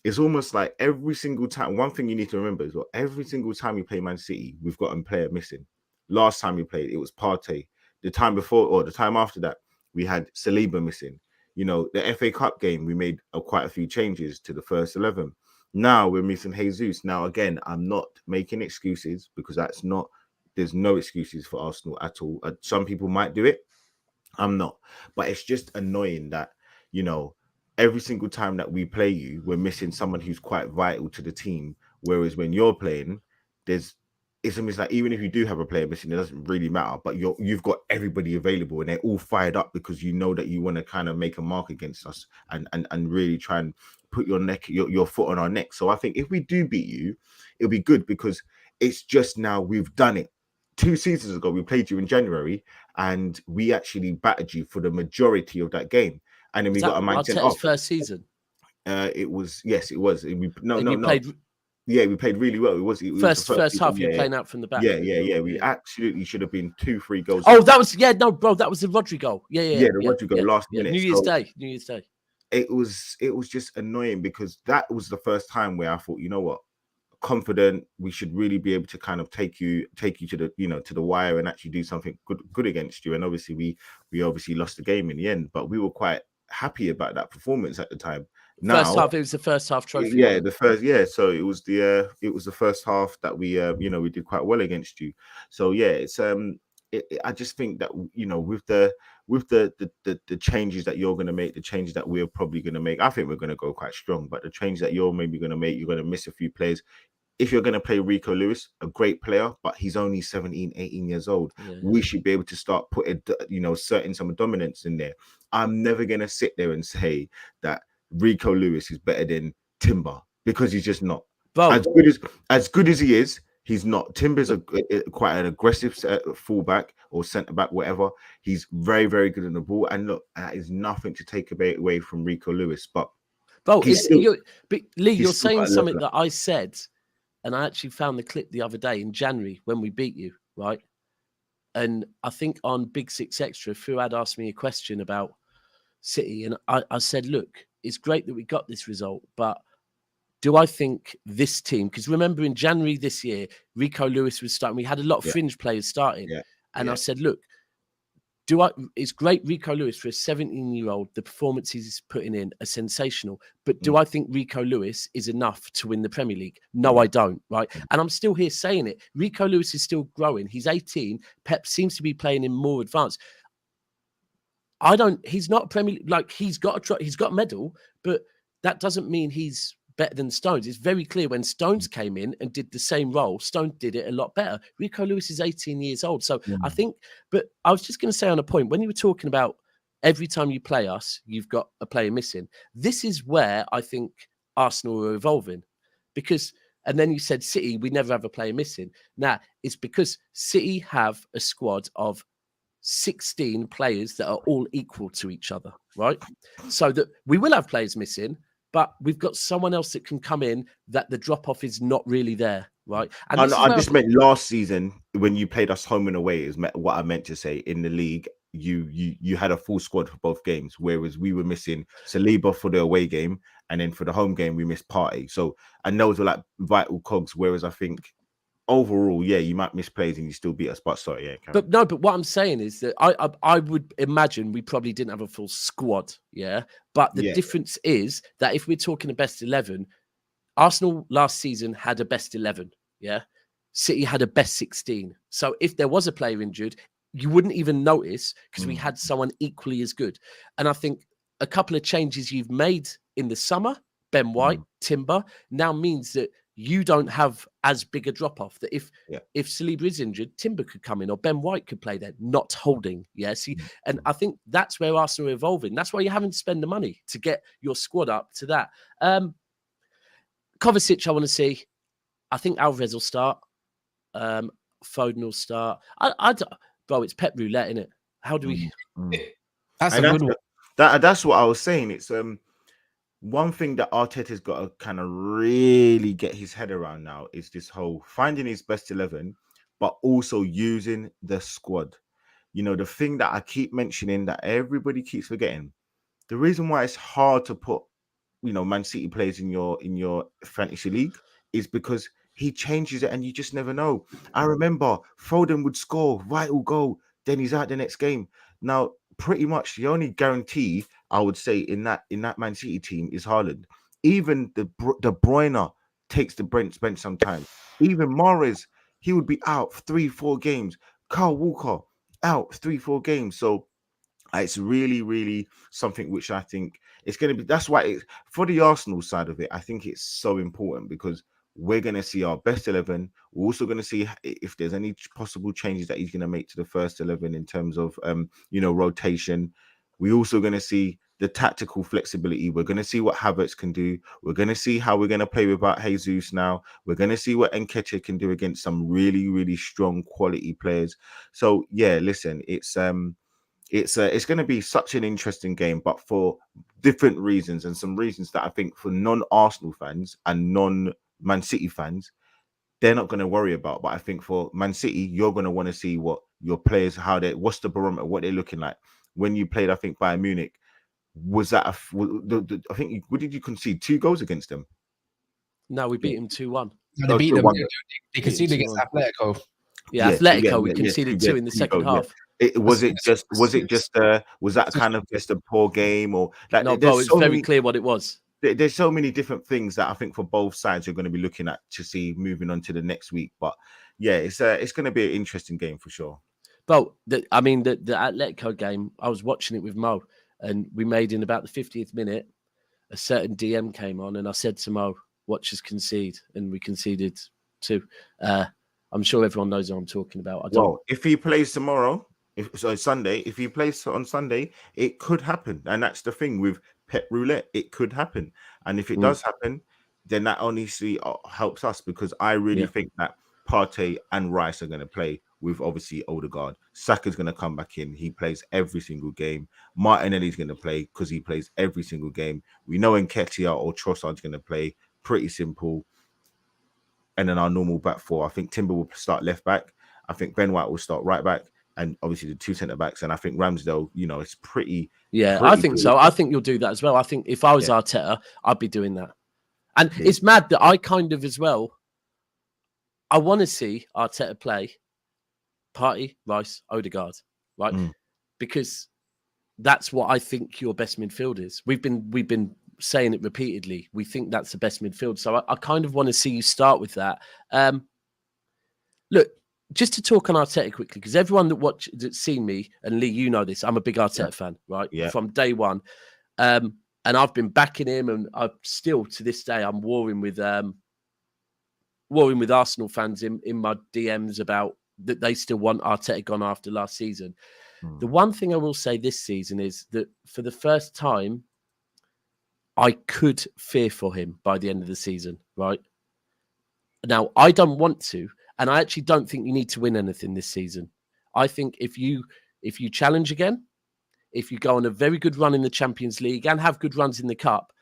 it's almost like every single time. One thing you need to remember is every single time we play Man City, we've got a player missing. Last time we played, it was Partey. The time before or the time after that, we had Saliba missing. You know, the FA Cup game, we made quite a few changes to the first 11. Now we're missing Jesus. Now, again, I'm not making excuses because there's no excuses for Arsenal at all. Some people might do it. I'm not. But it's just annoying that, every single time that we play you, we're missing someone who's quite vital to the team. Whereas when you're playing, it's almost like even if you do have a player missing, it doesn't really matter. But you've got everybody available and they're all fired up because you know that you want to kind of make a mark against us and really try and put your foot on our neck. So I think if we do beat you, it'll be good because it's just now we've done it. 2 seasons ago, we played you in January and we actually battered you for the majority of that game. And then we got a man sent off. First season. It was. We played. Yeah, we played really well. It was first half. You're playing out from the back. Yeah. We absolutely should have been 2-3 goals. Oh, that was bro. That was the Rodri goal. The Rodri goal last minute. New Year's Day. It was just annoying because that was the first time where I thought, you know what, confident, we should really be able to kind of take you to the to the wire and actually do something good against you. And obviously we obviously lost the game in the end, but we were quite happy about that performance at the time. Now, first half, it was the first half trophy. Yeah, so it was the first half that we we did quite well against you. So yeah, it's I just think that with the changes that you're going to make, the changes that we're probably going to make, I think we're going to go quite strong. But the change that you're maybe going to make, you're going to miss a few players. If you're going to play Rico Lewis, a great player, but he's only 17, 18 years old, we should be able to start putting, certain some dominance in there. I'm never going to sit there and say that Rico Lewis is better than Timber because he's just not. As good as he is, he's not. Timber's quite an aggressive fullback or centre back, whatever. He's very, very good on the ball. And look, that is nothing to take away from Rico Lewis. But Lee, you're saying something that I said. And I actually found the clip the other day in January when we beat you, right? And I think on Big Six Extra, Fuad asked me a question about City. And I said, look, it's great that we got this result, but do I think this team, because remember in January this year, Rico Lewis was starting. We had a lot of fringe players starting. And I said, look, it's great Rico Lewis for a 17-year-old, the performance he's putting in are sensational. But do I think Rico Lewis is enough to win the Premier League? No, I don't, right? And I'm still here saying it. Rico Lewis is still growing. He's 18. Pep seems to be playing him more advanced. He's not a Premier League, like he's got a medal, but that doesn't mean he's better than Stones. It's very clear when Stones came in and did the same role, Stones did it a lot better. Rico Lewis is 18 years old. So I think, but I was just going to say on a point, when you were talking about every time you play us, you've got a player missing. This is where I think Arsenal are evolving because, and then you said City, we never have a player missing. Now it's because City have a squad of 16 players that are all equal to each other, right? So that we will have players missing, but we've got someone else that can come in that the drop-off is not really there, right? And I just meant last season when you played us home and away is what I meant to say. In the league, you had a full squad for both games, whereas we were missing Saliba for the away game, and then for the home game, we missed Partey. So, and those were like vital cogs, whereas I think overall, you might miss plays and you still beat us. But sorry, But what I'm saying is that I would imagine we probably didn't have a full squad, But the difference is that if we're talking a best 11, Arsenal last season had a best 11, City had a best 16. So if there was a player injured, you wouldn't even notice because we had someone equally as good. And I think a couple of changes you've made in the summer, Ben White, Timber, now means that you don't have as big a drop-off that if Saliba is injured, Timber could come in or Ben White could play there, not holding. See, and I think that's where Arsenal are evolving. That's why you're having to spend the money to get your squad up to that. Kovacic, I want to see. I think Alvarez will start. Foden will start. Bro, it's Pep roulette, isn't it? How do we... That's a good one. That's what I was saying. It's one thing that Arteta's got to kind of really get his head around now is this whole finding his best 11, but also using the squad. The thing that I keep mentioning that everybody keeps forgetting, the reason why it's hard to put, Man City players in your fantasy league is because he changes it and you just never know. I remember Foden would score, vital goal, then he's out the next game. Now, pretty much the only guarantee I would say in that Man City team is Haaland. Even De Bruyne takes the bench sometimes. Even Mahrez, he would be out 3-4 games. Kyle Walker out 3-4 games. So It's really, really something which I think it's going to be. That's why for the Arsenal side of it, I think it's so important because we're going to see our best 11. We're also going to see if there's any possible changes that he's going to make to the first 11 in terms of, rotation. We're also going to see the tactical flexibility. We're going to see what Havertz can do. We're going to see how we're going to play without Jesus now. We're going to see what Nketiah can do against some really, really strong quality players. So yeah, listen, it's going to be such an interesting game, but for different reasons and some reasons that I think for non-Arsenal fans and non-Man City fans, they're not going to worry about. But I think for Man City, you're going to want to see what your players, what's the barometer, what they're looking like. When you played, I think, Bayern Munich, was that I think, what did you concede? 2 goals against them? No, we beat him 2-1. They beat them. They conceded against Atletico. Yeah, Atletico, we conceded 2 in the second half. Was that kind of just a poor game, or like? No, bro, it's very clear what it was. There's so many different things that I think for both sides you're going to be looking at to see moving on to the next week. But yeah, it's going to be an interesting game for sure. But the Atletico game, I was watching it with Mo, and we made in about the 50th minute, a certain DM came on, and I said to Mo, "Watch us concede," and we conceded 2. I'm sure everyone knows what I'm talking about. Well, if he plays tomorrow, Sunday, if he plays on Sunday, it could happen, and that's the thing with Pep Roulette. It could happen, and if it does happen, then that honestly helps us because I really think that Partey and Rice are going to play with obviously Odegaard. Saka's going to come back in. He plays every single game. Martinelli's going to play because he plays every single game. We know Nketiah or Trossard's going to play. Pretty simple. And then our normal back 4. I think Timber will start left back. I think Ben White will start right back. And obviously the 2 centre backs. And I think Ramsdale, it's pretty. Yeah, I think so. I think you'll do that as well. I think if I was Arteta, I'd be doing that. And it's mad that I kind of as well, I want to see Arteta play Partey, Rice, Odegaard, right? Because that's what I think your best midfield is. We've been saying it repeatedly. We think that's the best midfield. So I kind of want to see you start with that. Look, just to talk on Arteta quickly, because everyone that's seen me, and Lee, you know this, I'm a big Arteta fan, right? Yeah. From day one. And I've been backing him, and I've still, to this day, I'm warring with Arsenal fans in my DMs about that they still want Arteta gone after last season. The one thing I will say this season is that for the first time, I could fear for him by the end of the season, right? Now, I don't want to, and I actually don't think you need to win anything this season. I think if you challenge again, if you go on a very good run in the Champions League and have good runs in the Cup,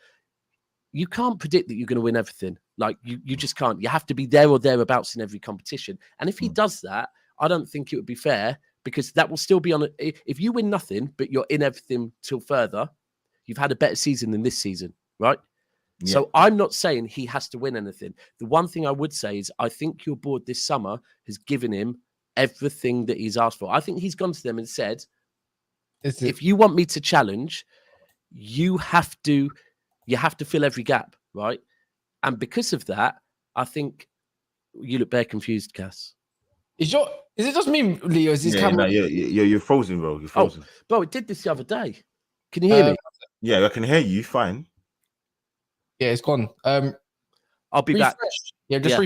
you can't predict that you're going to win everything. Like, you just can't. You have to be there or thereabouts in every competition. And if he does that, I don't think it would be fair, because that will still be on. If you win nothing, but you're in everything till further, you've had a better season than this season, right? Yeah. So I'm not saying he has to win anything. The one thing I would say is I think your board this summer has given him everything that he's asked for. I think he's gone to them and said, if you want me to challenge, you have to fill every gap, right? And because of that, I think you look very confused, Cass. Is it just me, Leo? Is this camera? No, you're frozen, bro. You're frozen. Oh, bro, it did this the other day. Can you hear me? Yeah, I can hear you fine. Yeah, it's gone. I'll be back. Yeah, just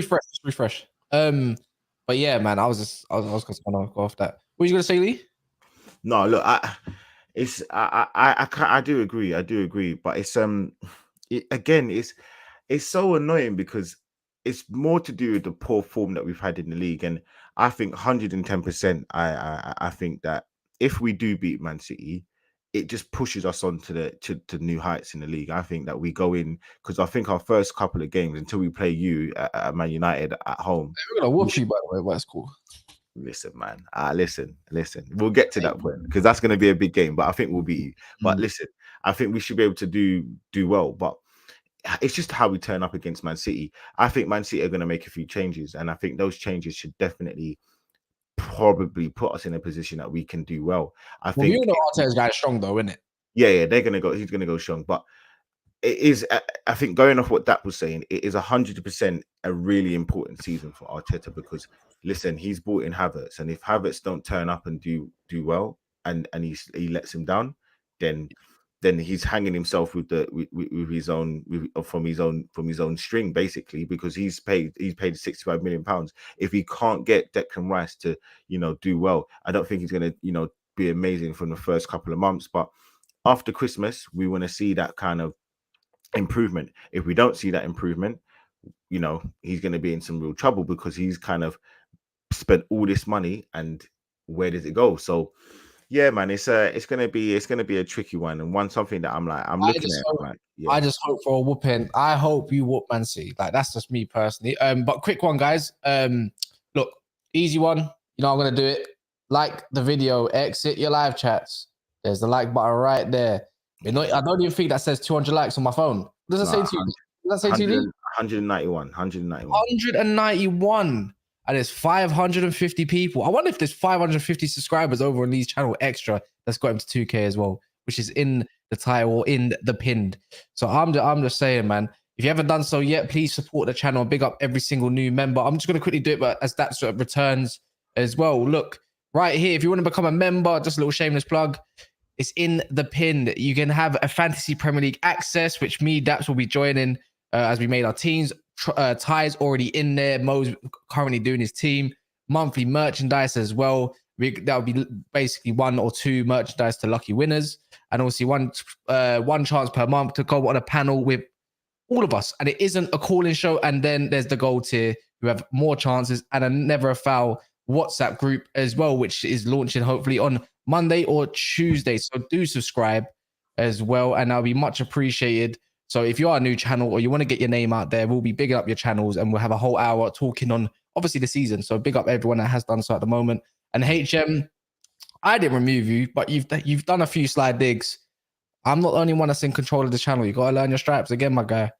refresh. But yeah, man, I was gonna go off that. What were you gonna say, Lee? No, look, I do agree, but it's it's so annoying because it's more to do with the poor form that we've had in the league, and I think 110%. I think that if we do beat Man City, it just pushes us on to new heights in the league. I think that we go in, because I think our first couple of games until we play you at Man United at home, we're gonna whoop you, by the way. But that's cool. Listen, man. Listen. We'll get to that point because that's going to be a big game. But I think we'll beat you. But listen, I think we should be able to do well. But it's just how we turn up against Man City. I think Man City are going to make a few changes, and I think those changes should definitely probably put us in a position that we can do well. I think you know Arteta's guy strong though, isn't it? Yeah, they're gonna go. He's gonna go strong, but it is. I think going off what Daps was saying, it is 100% a really important season for Arteta because listen, he's brought in Havertz, and if Havertz don't turn up and do well, and he lets him down, then he's hanging himself with his own from his own string, basically, because he's paid £65 million. If he can't get Declan Rice to do well, I don't think he's going to be amazing from the first couple of months. But after Christmas, we want to see that kind of improvement. If we don't see that improvement, he's going to be in some real trouble, because he's kind of spent all this money, and where does it go? So yeah, man, it's gonna be a tricky one, and something that I'm looking at. I just hope for a whooping. I hope you whoop Man City. Like, that's just me personally. But quick one, guys. Look, easy one. I'm gonna do it. Like the video, exit your live chats. There's the like button right there. I don't even think that says 200 likes on my phone. What does it say to you? Does that say to you? 191. 191. And there's 550 people. I wonder if there's 550 subscribers over on Lee's channel extra that's got him to 2K as well, which is in the title or in the pinned. So I'm just saying, man, if you haven't done so yet, please support the channel and big up every single new member. I'm just going to quickly do it, but as that sort of returns as well. Look, right here, if you want to become a member, just a little shameless plug, it's in the pinned. You can have a Fantasy Premier League access, which me, Daps, will be joining as we made our teams. Ty's already in there. Mo's currently doing his team. Monthly merchandise as well. That'll be basically 1 or 2 merchandise to lucky winners, and obviously one chance per month to go on a panel with all of us. And it isn't a call-in show. And then there's the gold tier, who have more chances, and a Never a Foul WhatsApp group as well, which is launching hopefully on Monday or Tuesday. So do subscribe as well, and that'll be much appreciated. So if you are a new channel or you want to get your name out there, we'll be bigging up your channels, and we'll have a whole hour talking on obviously the season. So big up everyone that has done so at the moment. And HM, I didn't remove you, but you've done a few slide digs. I'm not the only one that's in control of the channel. You got to learn your stripes again, my guy.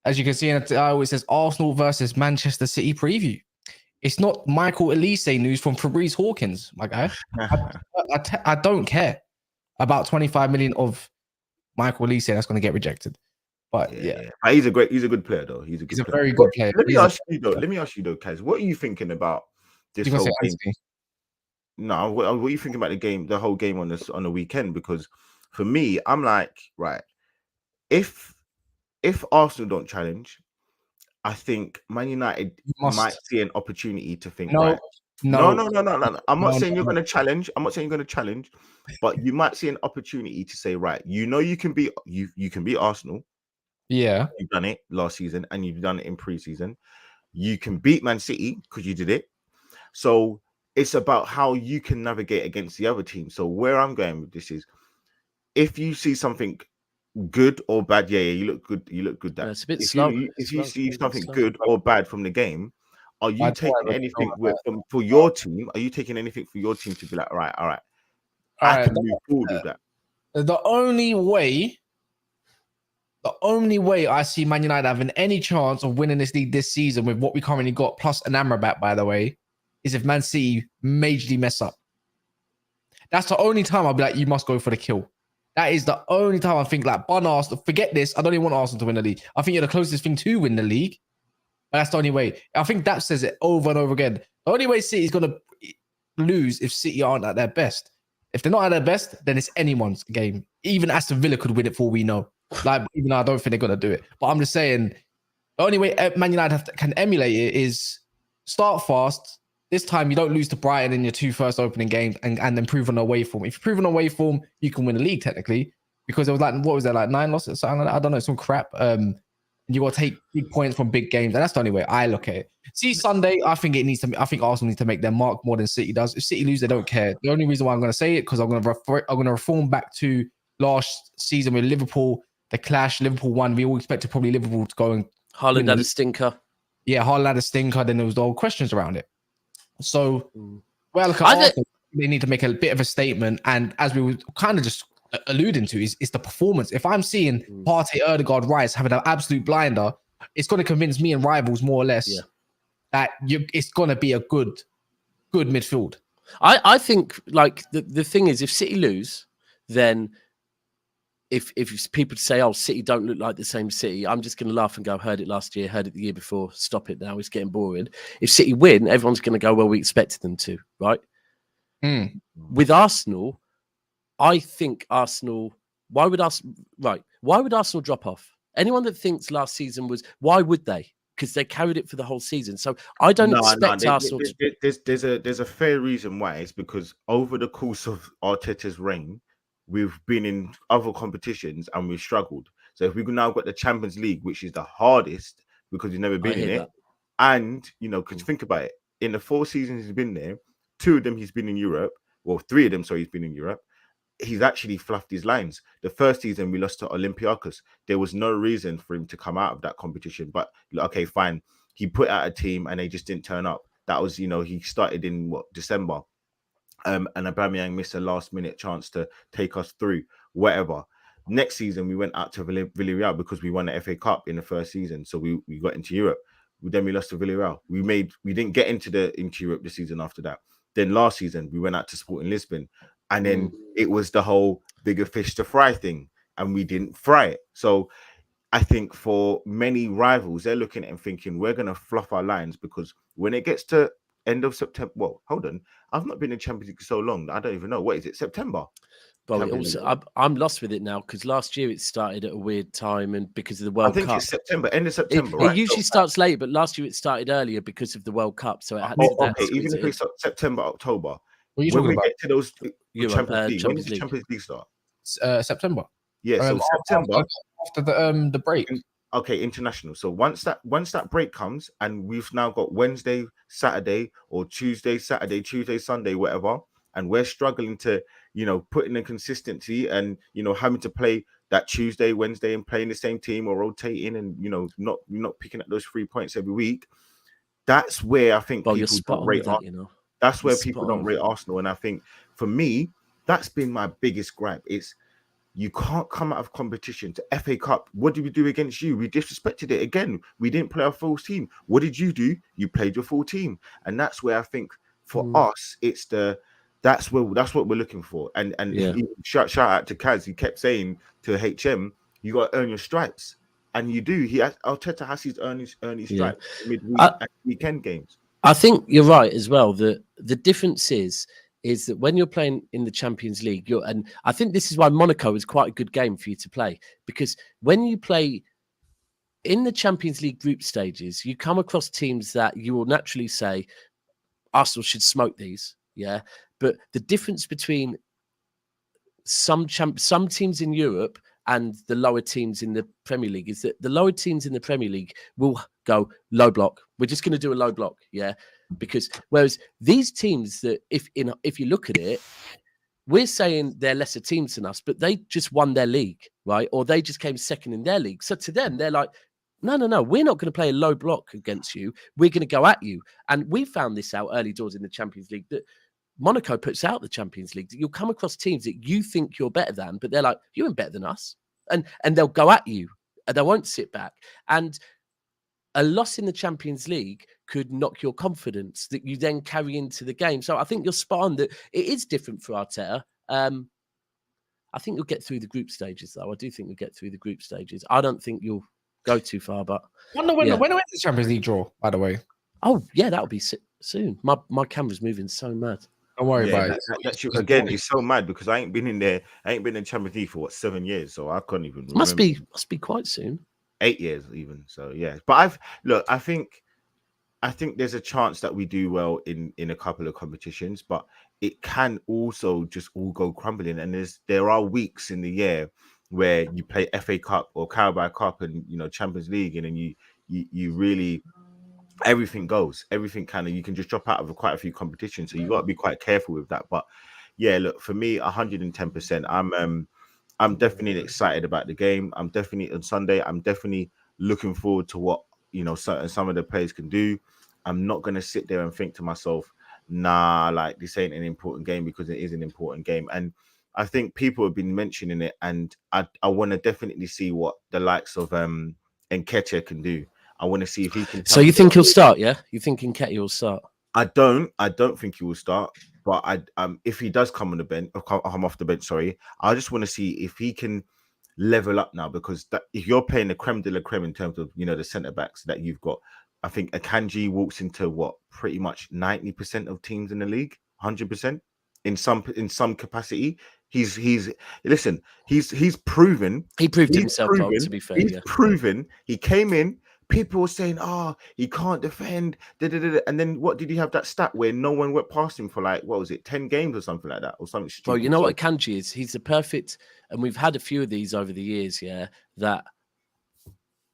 As you can see in the title, it says Arsenal versus Manchester City preview. It's not Michael Elise news from Fabrice Hawkins, my guy. I don't care about 25 million of Michael Elise that's going to get rejected. But yeah. He's a good player though. He's a very good player. Let me ask you though, Kaz, what are you thinking about this whole game? No, what are you thinking about the whole game on the weekend? Because for me, I'm like, right, if Arsenal don't challenge, I think Man United might see an opportunity to think, no. I'm not saying you're going to challenge. I'm not saying you're going to challenge, but you might see an opportunity to say, right, you can beat Arsenal. Yeah, you've done it last season, and you've done it in pre-season. You can beat Man City because you did it. So it's about how you can navigate against the other team. So where I'm going with this is, if you see something good or bad, you look good. You look good. It's a bit slow. If you see something good or bad from the game, are you taking anything for your team? Are you taking anything for your team to be like, all right, I can move forward with that? The only way I see Man United having any chance of winning this league this season with what we currently got, plus an Amrabat, by the way, is if Man City majorly mess up. That's the only time I'll be like, you must go for the kill. That is the only time I think, like, bun Arsenal, forget this. I don't even want Arsenal to win the league. I think you're the closest thing to win the league. But that's the only way. I think Daps says it over and over again. The only way City's going to lose if City aren't at their best. If they're not at their best, then it's anyone's game. Even Aston Villa could win it for all we know. Like, even though I don't think they're going to do it. But I'm just saying, the only way Man United can emulate it is start fast. This time, you don't lose to Brighton in your 2 first opening games and improve on away form. If you prove on away form, you can win the league technically, because it was like, what was there, like 9 losses? Something like that? I don't know, some crap. And you got to take big points from big games, and that's the only way I look at it. See, Sunday, I think Arsenal needs to make their mark more than City does. If City lose, they don't care. The only reason why I'm going to say it, because I'm going to reform back to last season with Liverpool, the clash. Liverpool won. We all expected probably Liverpool to go and Haaland had a stinker. Yeah, Haaland had a stinker. Then there was all questions around it. So, well, look at Arsenal, they need to make a bit of a statement. And as we were kind of just alluding to, is the performance. If I'm seeing Partey, Ødegaard, Rice having an absolute blinder, it's going to convince me and rivals more or less that it's going to be a good midfield. I think, like, the thing is, if City lose, then if people say, oh, City don't look like the same City, I'm just going to laugh and go, heard it last year, heard it the year before, stop it now, it's getting boring. If City win, everyone's going to go, well, we expected them to, right? With Arsenal, I think Arsenal. Why would Arsenal drop off? Anyone that thinks last season was, why would they? Because they carried it for the whole season. So I don't expect Arsenal. There's a fair reason why. It's because over the course of Arteta's reign, we've been in other competitions and we've struggled. So if we've now got the Champions League, which is the hardest because we've never been in it, and because think about it, in the 4 seasons he's been there, 2 of them he's been in Europe. Well, 3 of them, sorry, he's been in Europe. He's actually fluffed his lines. The first season we lost to Olympiacos. There was no reason for him to come out of that competition. But okay, fine. He put out a team and they just didn't turn up. That was, he started in December. And Aubameyang missed a last-minute chance to take us through, whatever. Next season, we went out to Villarreal because we won the FA Cup in the first season. So we got into Europe. Then we lost to Villarreal. We didn't get into Europe the season after that. Then last season, we went out to Sporting Lisbon. And then it was the whole bigger fish to fry thing, and we didn't fry it. So I think for many rivals, they're looking at it and thinking, we're going to fluff our lines because when it gets to end of September, well, hold on. I've not been in Champions League so long. I don't even know. What is it, September? But also, I'm lost with it now because last year it started at a weird time and because of the World Cup. I think it's September, end of September. It usually starts late, but last year it started earlier because of the World Cup. So it had even if it's September, October. What are you talking about? Get to those Champions League, when does the Champions League start? September. Yeah, so September after the break. Okay, international. So once that break comes, and we've now got Wednesday, Saturday, or Tuesday, Saturday, Tuesday, Sunday, whatever, and we're struggling to, put in a consistency and having to play that Tuesday, Wednesday, and playing the same team or rotating, and not picking up those 3 points every week. That's where I think people don't rate Arsenal. That's where people don't rate Arsenal, and I think for me, that's been my biggest gripe. It's you can't come out of competition to FA Cup. What did we do against you? We disrespected it again. We didn't play our full team. What did you do? You played your full team, and that's where I think for us, it's that's what we're looking for. And shout out to Kaz. He kept saying to HM, you got to earn your stripes, and you do. Arteta has his earn his stripes midweek and weekend games. I think you're right as well. The difference is that when you're playing in the Champions League, and I think this is why Monaco is quite a good game for you to play, because when you play in the Champions League group stages, you come across teams that you will naturally say Arsenal should smoke these, yeah. But the difference between some teams in Europe and the lower teams in the Premier League is that the lower teams in the Premier League will go low block. We're just going to do a low block, yeah. Because whereas these teams that if you look at it, we're saying they're lesser teams than us, but they just won their league, right? Or they just came second in their league. So to them, they're like, no, we're not going to play a low block against you. We're going to go at you. And we found this out early doors in the Champions League that Monaco puts out the Champions League, that you'll come across teams that you think you're better than, but they're like, you ain't better than us. And they'll go at you. And they won't sit back. And a loss in the Champions League could knock your confidence that you then carry into the game. So I think you're spot on that it is different for Arteta. I think you'll get through the group stages, though. I do think you'll get through the group stages. I don't think you'll go too far, but... When is the Champions League draw, by the way? Oh, yeah, that'll be soon. My camera's moving so mad. Don't worry about it. Again, it's so mad because I ain't been in there. I ain't been in Champions League for 7 years, so I can't even remember. Must be quite soon. 8 years even. So yeah, but I think there's a chance that we do well in a couple of competitions, but it can also just all go crumbling. And there are weeks in the year where you play FA Cup or Carabao Cup and Champions League, and then you really everything goes. Everything you can just drop out of quite a few competitions. So you got to be quite careful with that. But yeah, look, for me, 110%. I'm definitely excited about the game. I'm definitely on Sunday. I'm definitely looking forward to what some of the players can do. I'm not going to sit there and think to myself, nah, like this ain't an important game, because it is an important game. And I think people have been mentioning it, and I want to definitely see what the likes of Nketiah can do. I want to see if he can. So you think he'll start? Yeah, you think Nketiah will start? I don't think he will start. But if he does come on the bench, or come off the bench, sorry, I just want to see if he can level up now, because if you're playing the creme de la creme in terms of the centre backs that you've got, I think Akanji walks into pretty much 90% of teams in the league, 100% in some capacity. Listen, he's proven. He proved himself, to be fair. He's proven. He came in. People were saying, "Oh, he can't defend." And then what did he have that stat where no one went past him for like, what was it, 10 games or something like that, or something stupid? Well, you know what Akanji is? He's the perfect, and we've had a few of these over the years,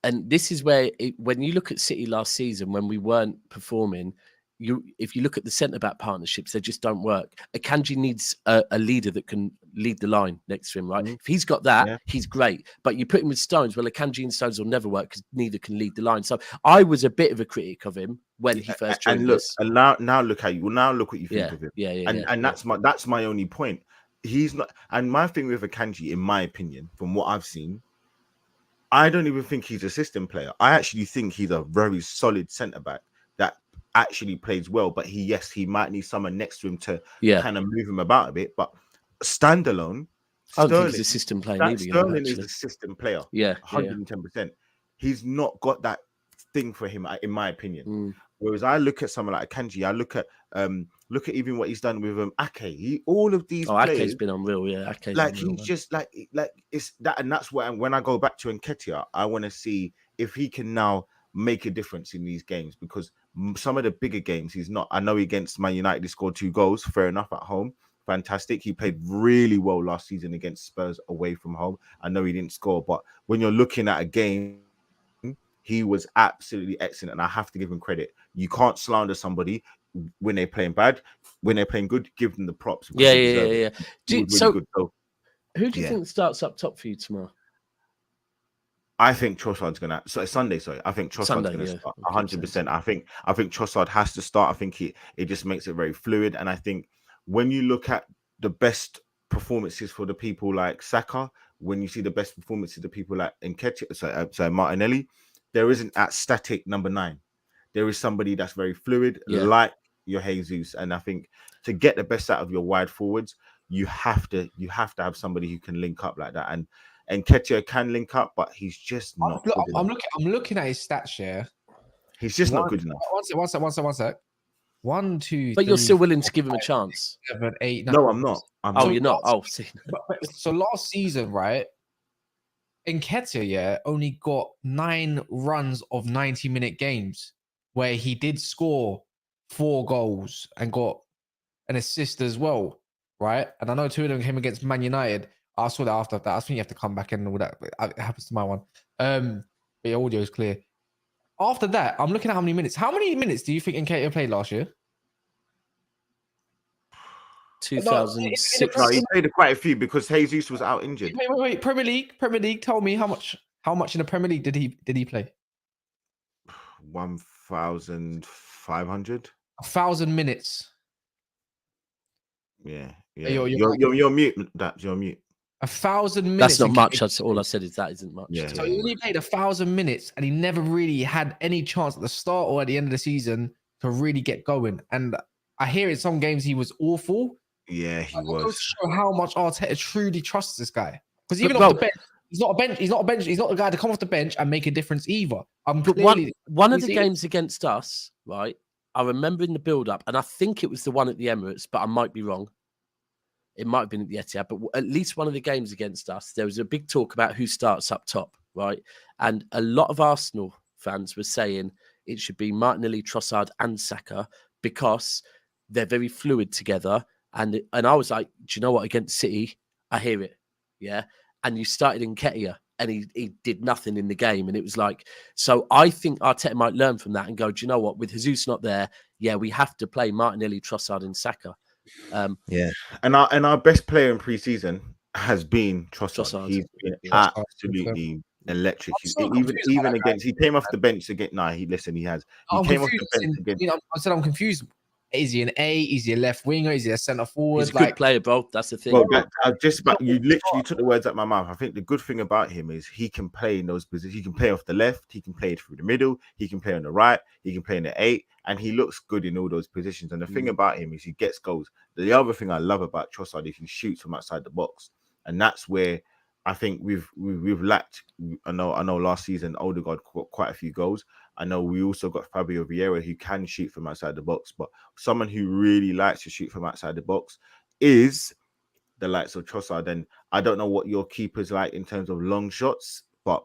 and this is where, when you look at City last season, when we weren't performing, if you look at the centre-back partnerships, they just don't work. Akanji needs a leader that can lead the line next to him, right? If he's got that, he's great. But you put him with Stones, well, Akanji and Stones will never work because neither can lead the line. So I was a bit of a critic of him when he first joined and look, us. And now look how you. Well, now look what you think of him. And that's my only point. He's not. And my thing with Akanji, in my opinion, from what I've seen, I don't even think he's a system player. I actually think he's a very solid centre back that actually plays well, but he might need someone next to him to kind of move him about a bit. But standalone, I don't think he's a system player either. Sterling is a system player. 110%. He's not got that thing for him, in my opinion. Whereas I look at someone like Akanji, I look at even what he's done with Ake. All of these players, Ake's been unreal. Ake's like unreal, he's just like it's that, and that's what when I go back to Nketiah, I want to see if he can now make a difference in these games, because some of the bigger games he's not. I know against Man United he scored 2 goals, fair enough, at home, fantastic. He played really well last season against Spurs away from home. I know he didn't score, but when you're looking at a game, he was absolutely excellent, and I have to give him credit. You can't slander somebody when they're playing bad. When they're playing good, give them the props. Yeah. Really good. Who do you think starts up top for you tomorrow? I think Trossard's gonna. So it's Sunday. Sorry, I think Trossard's gonna start 100%. I think Trossard has to start. I think it just makes it very fluid. And I think when you look at the best performances for the people like Saka, when you see the best performances of the people like Nketiah, so Martinelli, there isn't that static number 9. There is somebody that's very fluid, like your Jesus. And I think to get the best out of your wide forwards, you have to have somebody who can link up like that. And Nketiah can link up, but he's just not. I'm looking at his stats here. He's just not good enough. One sec. 1, 2. But 3, you're still willing to 4, give him 5, a chance. 6, 7, 8, 9. No, I'm not. You're not. See. So last season, right? Nketiah only got 9 runs of 90-minute games where he did score 4 goals and got an assist as well, right? And I know 2 of them came against Man United. I saw that after that. I think you have to come back and all that. It happens to my one. But your audio is clear. After that, I'm looking at how many minutes. How many minutes do you think Nketiah played last year? 2006. No, he played quite a few because Jesus was out injured. Wait. Premier League. Tell me how much in the Premier League did he play? 1,500. 1,000 minutes. Yeah. You're mute. Daps, you're mute. 1,000 minutes. That's not much. That's all I said is that isn't much. So he only played 1,000 minutes, and he never really had any chance at the start or at the end of the season to really get going. And I hear in some games he was awful. Yeah, he was. It goes to show how much Arteta truly trusts this guy. Because even off the bench, he's not a bench. He's not a guy to come off the bench and make a difference either. One of the games against us, right? I remember in the build-up, and I think it was the one at the Emirates, but I might be wrong. It might have been at the Etihad, but at least one of the games against us, there was a big talk about who starts up top, right? And a lot of Arsenal fans were saying it should be Martinelli, Trossard, and Saka because they're very fluid together. And I was like, do you know what? Against City, I hear it, yeah. And you started Nketiah, and he did nothing in the game, and it was like, so I think Arteta might learn from that and go, do you know what? With Jesus not there, we have to play Martinelli, Trossard, and Saka. And our best player in pre-season has been Trossard. He's been absolutely electric. Even against, he came off the bench again. He has. He came off the bench again. I said I'm confused. Is he an A? Is he a left winger? Is he a centre forward? He's a good player, bro. That's the thing. Well, you literally took the words out of my mouth. I think the good thing about him is he can play in those positions. He can play off the left. He can play through the middle. He can play on the right. He can play in the 8, and he looks good in all those positions. And the thing about him is he gets goals. The other thing I love about Trossard is he shoots from outside the box, and that's where I think we've lacked. I know last season Odegaard got quite a few goals. I know we also got Fabio Vieira who can shoot from outside the box, but someone who really likes to shoot from outside the box is the likes of Trossard, and I don't know what your keeper's like in terms of long shots, but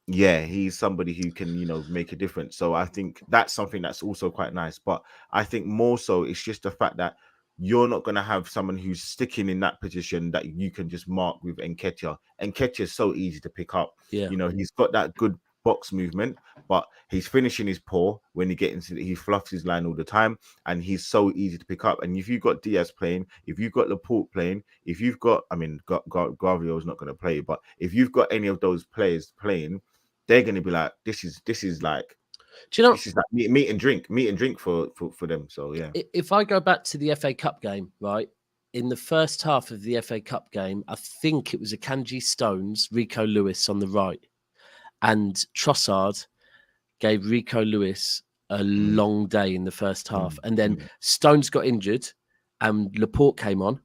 yeah, he's somebody who can, make a difference. So I think that's something that's also quite nice. But I think more so it's just the fact that you're not going to have someone who's sticking in that position that you can just mark with Nketiah. Nketiah is so easy to pick up. Yeah. He's got that good box movement, but his finishing is poor when he gets into it. He fluffs his line all the time, and he's so easy to pick up. And if you've got Diaz playing, if you've got Laporte playing, if you've got, Gravio's not going to play, but if you've got any of those players playing, they're going to be like, this is like, do you know, this is like meat and drink for them. So yeah. If I go back to the FA Cup game, right, in the first half of the FA Cup game, I think it was Akanji Stones, Rico Lewis on the right, and Trossard gave Rico Lewis a long day in the first half, and then Stones got injured, and Laporte came on.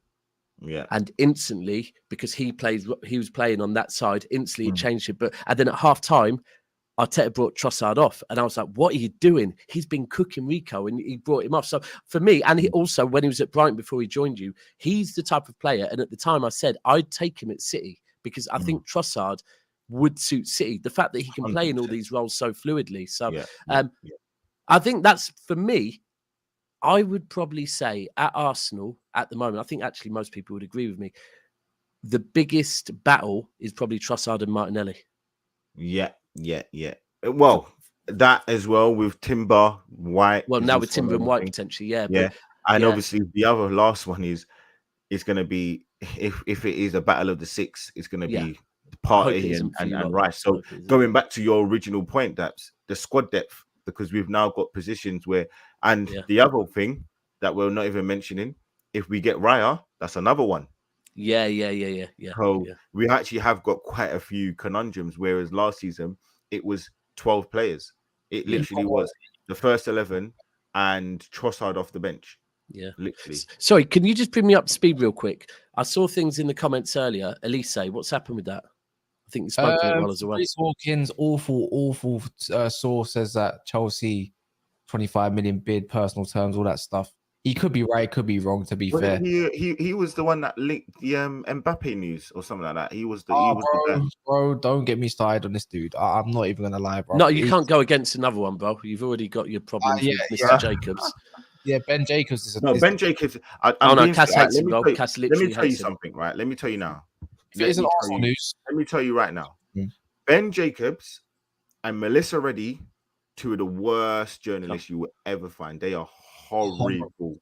Yeah, and instantly, because he was playing on that side, instantly it changed it. And then at half time, Arteta brought Trossard off, and I was like, "What are you doing? He's been cooking Rico, and he brought him off." So for me, and he also, when he was at Brighton before he joined you, he's the type of player. And at the time, I said I'd take him at City because I think Trossard would suit City. The fact that he can 100%. Play in all these roles so fluidly. So I think that's, for me, I would probably say at Arsenal at the moment, I think actually most people would agree with me, the biggest battle is probably Trossard and Martinelli. Yeah. Well, that as well with Timber, White. Well, now with Timber and White potentially, yeah. But, and obviously the other last one is going to be, if it is a battle of the six, it's going to be Partey and Rice. So going back to your original point, that's the squad depth, because we've now got positions where, and the other thing that we're not even mentioning, if we get Raya, that's another one. Yeah. So we actually have got quite a few conundrums, whereas last season it was 12 players. It literally was the first 11 and Trossard off the bench. Yeah, literally. Sorry, can you just bring me up to speed real quick? I saw things in the comments earlier. Elise, what's happened with that? I think you spoke about it while I was away. Chris Hawkins, awful source says that Chelsea 25 million bid, personal terms, all that stuff. He could be right, could be wrong. To be fair, he was the one that linked the Mbappe news or something like that. He was the bro. Don't get me started on this dude. I'm not even gonna lie, bro. No, you can't go against another one, bro. You've already got your problems with Mr. Jacobs. Yeah, Ben Jacobs is Ben Jacobs. Cass hates him, bro. Cass literally let me tell you something, right? Let me tell you now. If it isn't Arsenal news, let me tell you right now. Ben Jacobs and Melissa Reddy, two of the worst journalists you will ever find. They are horrible.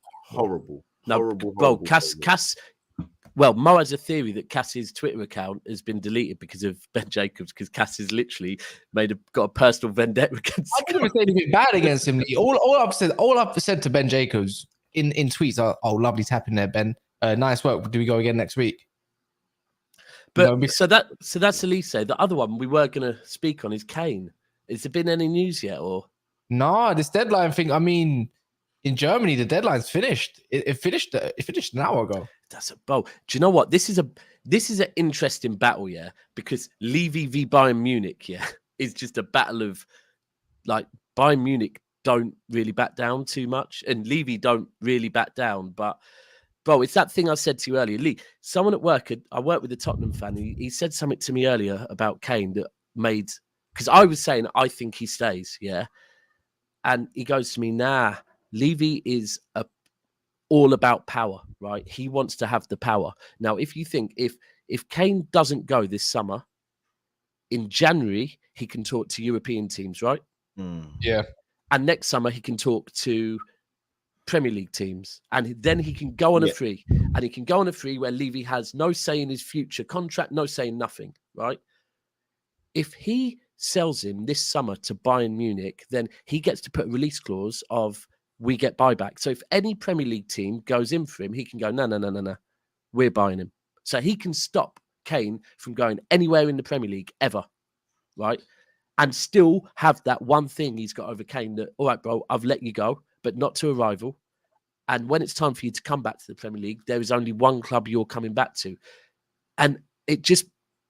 Bro, Cass. Well, Mo has a theory that Cass's Twitter account has been deleted because of Ben Jacobs, because Cass has literally got a personal vendetta against. I didn't even say anything bad against him. All I've said to Ben Jacobs in tweets are, "Oh, lovely tapping there, Ben. Nice work. Do we go again next week?" But so that's Elise. The other one we were going to speak on is Kane. Has there been any news yet, or no? This deadline thing. I mean, in Germany, the deadline's finished. It finished an hour ago. That's a bow. Do you know what? This is an interesting battle, because Levy v Bayern Munich, is just a battle of, like, Bayern Munich don't really back down too much, and Levy don't really back down. But, bro, it's that thing I said to you earlier. Lee, someone at work, I work with a Tottenham fan. He said something to me earlier about Kane that made, because I was saying I think he stays, and he goes to me, nah. Levy is all about power, right? He wants to have the power. Now, if you think if Kane doesn't go this summer, in January he can talk to European teams, right? Yeah. And next summer he can talk to Premier League teams, and then he can go on a free, and he can go on a free where Levy has no say in his future contract, no say in nothing, right? If he sells him this summer to Bayern Munich, then he gets to put a release clause of, we get buyback. So if any Premier League team goes in for him, he can go, no, we're buying him. So he can stop Kane from going anywhere in the Premier League ever, right? And still have that one thing he's got over Kane that, all right, bro, I've let you go, but not to a rival. And when it's time for you to come back to the Premier League, there is only one club you're coming back to. And it just,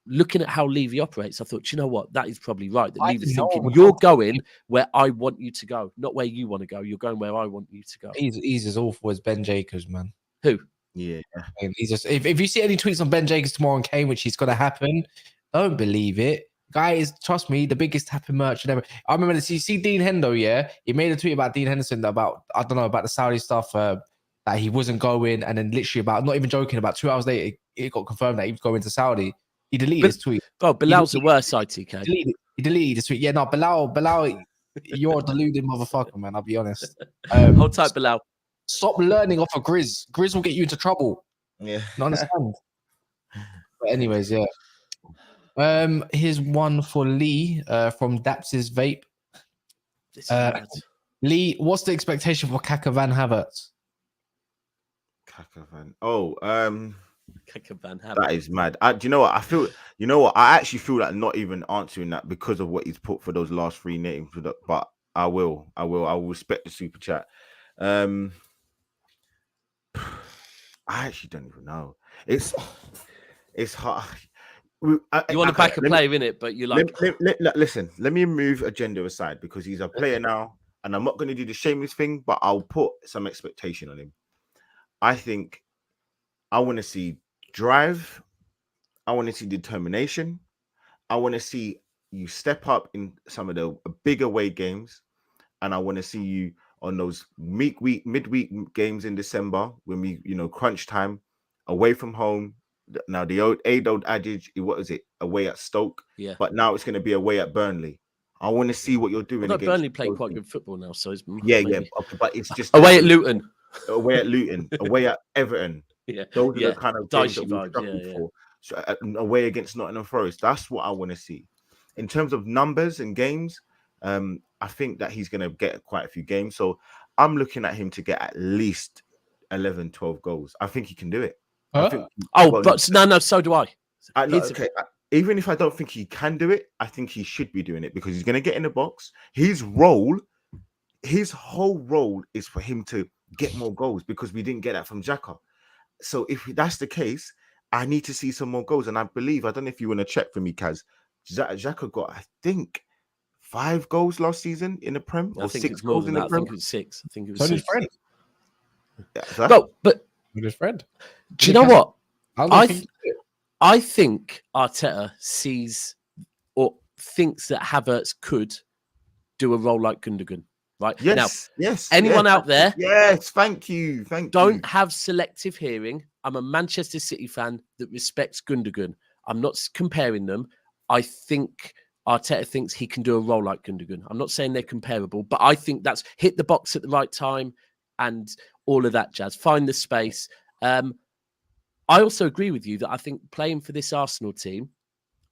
looking at how Levy operates, I thought, you know what? That is probably right. That Levy's thinking, you're going where I want you to go, not where you want to go. You're going where I want you to go. He's as awful as Ben Jacobs, man. Who? Yeah. And he's just if you see any tweets on Ben Jacobs tomorrow on Kane, which is going to happen, don't believe it. Guys, trust me, the biggest happy merchant ever. I remember this. You see Dean Hendo, yeah? He made a tweet about Dean Henderson about, I don't know, about the Saudi stuff, that he wasn't going. And then literally about, not even joking, about 2 hours later, it got confirmed that he was going to Saudi. He deleted his tweet. Oh, Bilal's the worst, ITK. He deleted his tweet. Yeah, no, Bilal, you're a deluded motherfucker, man. I'll be honest. Hold tight, Bilal. Stop learning off of Grizz. Grizz will get you into trouble. Yeah. You understand? But anyways, yeah. Here's one for Lee from Daps's Vape. Lee, what's the expectation for Kaka Van Havertz? Kaka Van. Oh, Kaka Van Havertz. That is mad. Do you know what? I feel. You know what? I actually feel like not even answering that because of what he's put for those last 3 names. But I will respect the super chat. I actually don't even know. It's hard. You want to back a player in it, but you like. Listen, let me move agenda aside because he's a player now, and I'm not going to do the shameless thing, but I'll put some expectation on him. I think I want to see drive. I want to see determination. I want to see you step up in some of the big away games, and I want to see you on those midweek games in December when we, crunch time, away from home. Now the old adage, what is it? Away at Stoke, yeah. But now it's going to be away at Burnley. I want to see what you're doing. Well, Burnley play quite good football now, so it's but it's just away at Luton, away at Everton. Yeah, those are the kind of games that we've struggled for. So away against Nottingham Forest, that's what I want to see. In terms of numbers and games, I think that he's going to get quite a few games. So I'm looking at him to get at least 11, 12 goals. I think he can do it. Huh? So do I. Even if I don't think he can do it, I think he should be doing it because he's going to get in the box. His whole role is for him to get more goals because we didn't get that from Xhaka. So if that's the case, I need to see some more goals. And I don't know if you want to check for me, Kaz. Xhaka got, I think, 5 goals last season in the Prem, or 6 goals in the Prem. I think it was 6. I think it was so 6. His friend. Yeah, no, but his friend. Do you know what? I think Arteta sees or thinks that Havertz could do a role like Gundogan. Right? Yes. Anyone out there? Yes, thank you. Don't have selective hearing. I'm a Manchester City fan that respects Gundogan. I'm not comparing them. I think Arteta thinks he can do a role like Gundogan. I'm not saying they're comparable, but I think that's hit the box at the right time and all of that jazz. Find the space. I also agree with you that I think playing for this Arsenal team,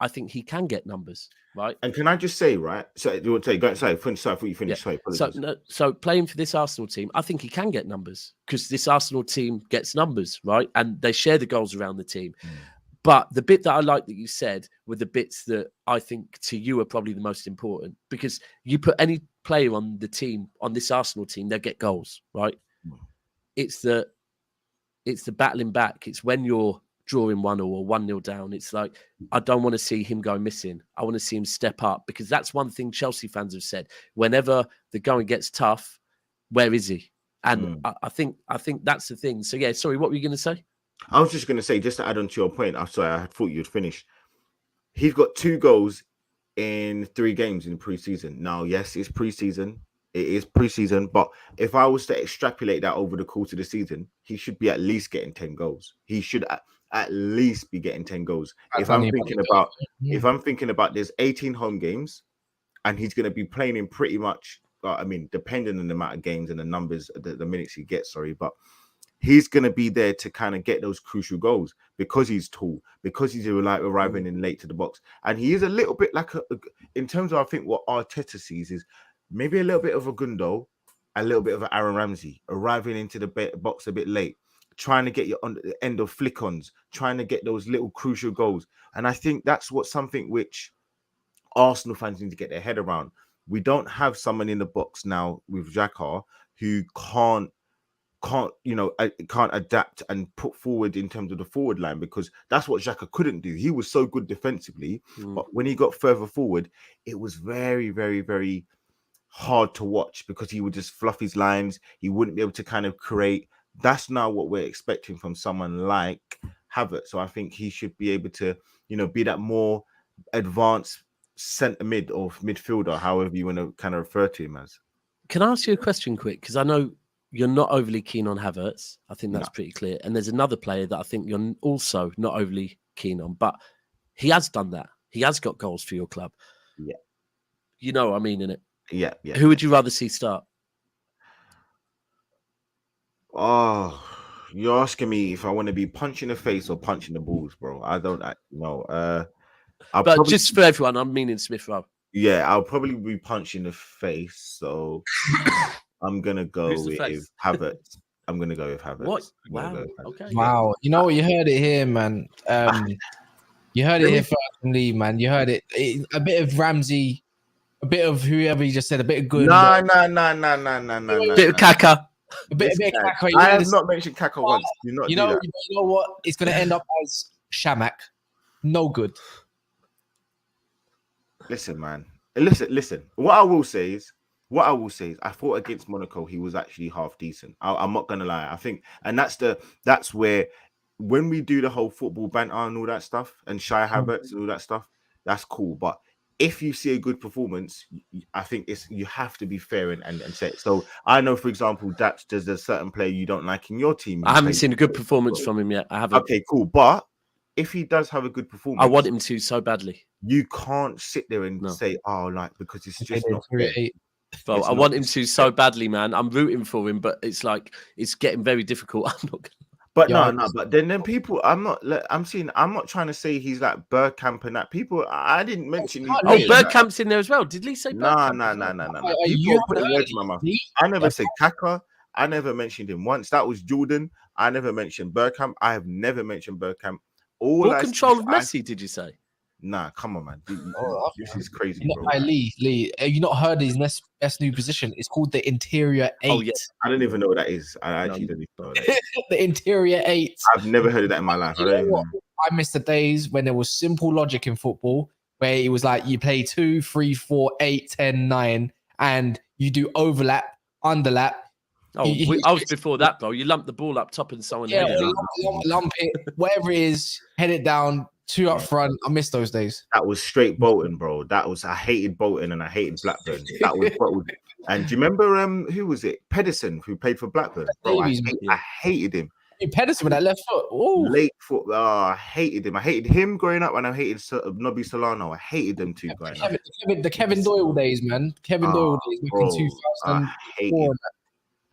I think he can get numbers, right? And can I just say, right? So you want to say, go sorry, before you finish. Yeah. Sorry, so playing for this Arsenal team, I think he can get numbers because this Arsenal team gets numbers, right? And they share the goals around the team. But the bit that I like that you said were the bits that I think to you are probably the most important because you put any player on the team, on this Arsenal team, they'll get goals, right? It's the battling back. It's when you're drawing 1-0 or 1-0 down. It's like, I don't want to see him go missing. I want to see him step up because that's one thing Chelsea fans have said. Whenever the going gets tough, where is he? And I think that's the thing. So yeah, sorry, what were you going to say? I was just going to say, just to add on to your point, I'm sorry, I thought you'd finish. He's got 2 goals in 3 games in pre-season. Now, yes, it's pre-season. It is pre-season, but if I was to extrapolate that over the course of the season, he should be at least getting 10 goals. He should at least be getting 10 goals. If I'm thinking about there's 18 home games, and he's going to be playing in pretty much, depending on the amount of games and the numbers, the minutes he gets. But he's going to be there to kind of get those crucial goals because he's tall, because he's arriving in late to the box, and he is a little bit like in terms of I think what Arteta sees is. Maybe a little bit of a Gundo, a little bit of an Aaron Ramsey, arriving into the box a bit late, trying to get you on the end of flick-ons, trying to get those little crucial goals. And I think that's something which Arsenal fans need to get their head around. We don't have someone in the box now with Xhaka who can't adapt and put forward in terms of the forward line because that's what Xhaka couldn't do. He was so good defensively, but when he got further forward, it was very, very, very hard to watch because he would just fluff his lines. He wouldn't be able to kind of create that's now what we're expecting from someone like Havertz. So I think he should be able to, be that more advanced centre mid or midfielder, however you want to kind of refer to him as. Can I ask you a question quick? Because I know you're not overly keen on Havertz. I think that's pretty clear. And there's another player that I think you're also not overly keen on, but he has done that. He has got goals for your club. Yeah. You know what I mean, innit? Yeah. Who would you rather see start? Oh, you're asking me if I want to be punching the face or punching the balls, bro. I don't know. But just for everyone, I'm meaning Smith Rowe. Yeah, I'll probably be punching the face. So I'm gonna go with Havertz. I'm gonna go with Havertz. What? Wow. Okay. Wow. You know what? You heard it here, man. You heard it here first from Lee, man. You heard it. A bit of Ramsey, a bit of whoever you just said, a bit of good. No. Bit of Kaka. A bit of Kaka. I have not mentioned Kaka once. You know what? It's going to end up as Shamak. No good. Listen, man. Listen. What I will say is, I thought against Monaco he was actually half decent. I'm not gonna lie. I think, and that's where when we do the whole football banter and all that stuff, and Shy Havertz and all that stuff, that's cool. But if you see a good performance, I think you have to be fair and say it. So I know, for example, Daps, there's a certain player you don't like in your team. I haven't seen a good performance from him yet. I haven't. Okay, cool. But if he does have a good performance, I want him to so badly. You can't sit there and say, because it's just not fair. Well, I want him to so badly, man. I'm rooting for him, but it's like it's getting very difficult. I'm not. But no. But then people, I'm not trying to say he's like Bergkamp and that. People, I didn't mention. Bergkamp's in there as well. Did Lee say Bergkamp? No. People put words in my mouth. I never said Kaka. I never mentioned him once. That was Jordan. I never mentioned Bergkamp. I have never mentioned Bergkamp. What control of Messi did you say? Nah, come on, man. This is crazy, bro. Lee, have you not heard his best new position? It's called the Interior 8. Oh, yes. I don't even know what that is. I actually don't even know what that is. The Interior 8. I've never heard of that in my life. I miss the days when there was simple logic in football, where it was like you play 2, 3, 4, 8, 10, 9, and you do overlap, underlap. I was before that, bro. You lump the ball up top and someone head it. Lump it, whatever it is, head it down. 2 up front. I miss those days. That was straight Bolton, bro. I hated Bolton and I hated Blackburn. That was Bolton. And do you remember who was it? Pedersen, who played for Blackburn. Bro, I hated him. Pedersen with that left foot. Ooh. Late foot. I hated him. I hated him growing up, and I hated Nobby Solano. I hated them too growing up. The Kevin Doyle days, man. Doyle days back in 2004. I hated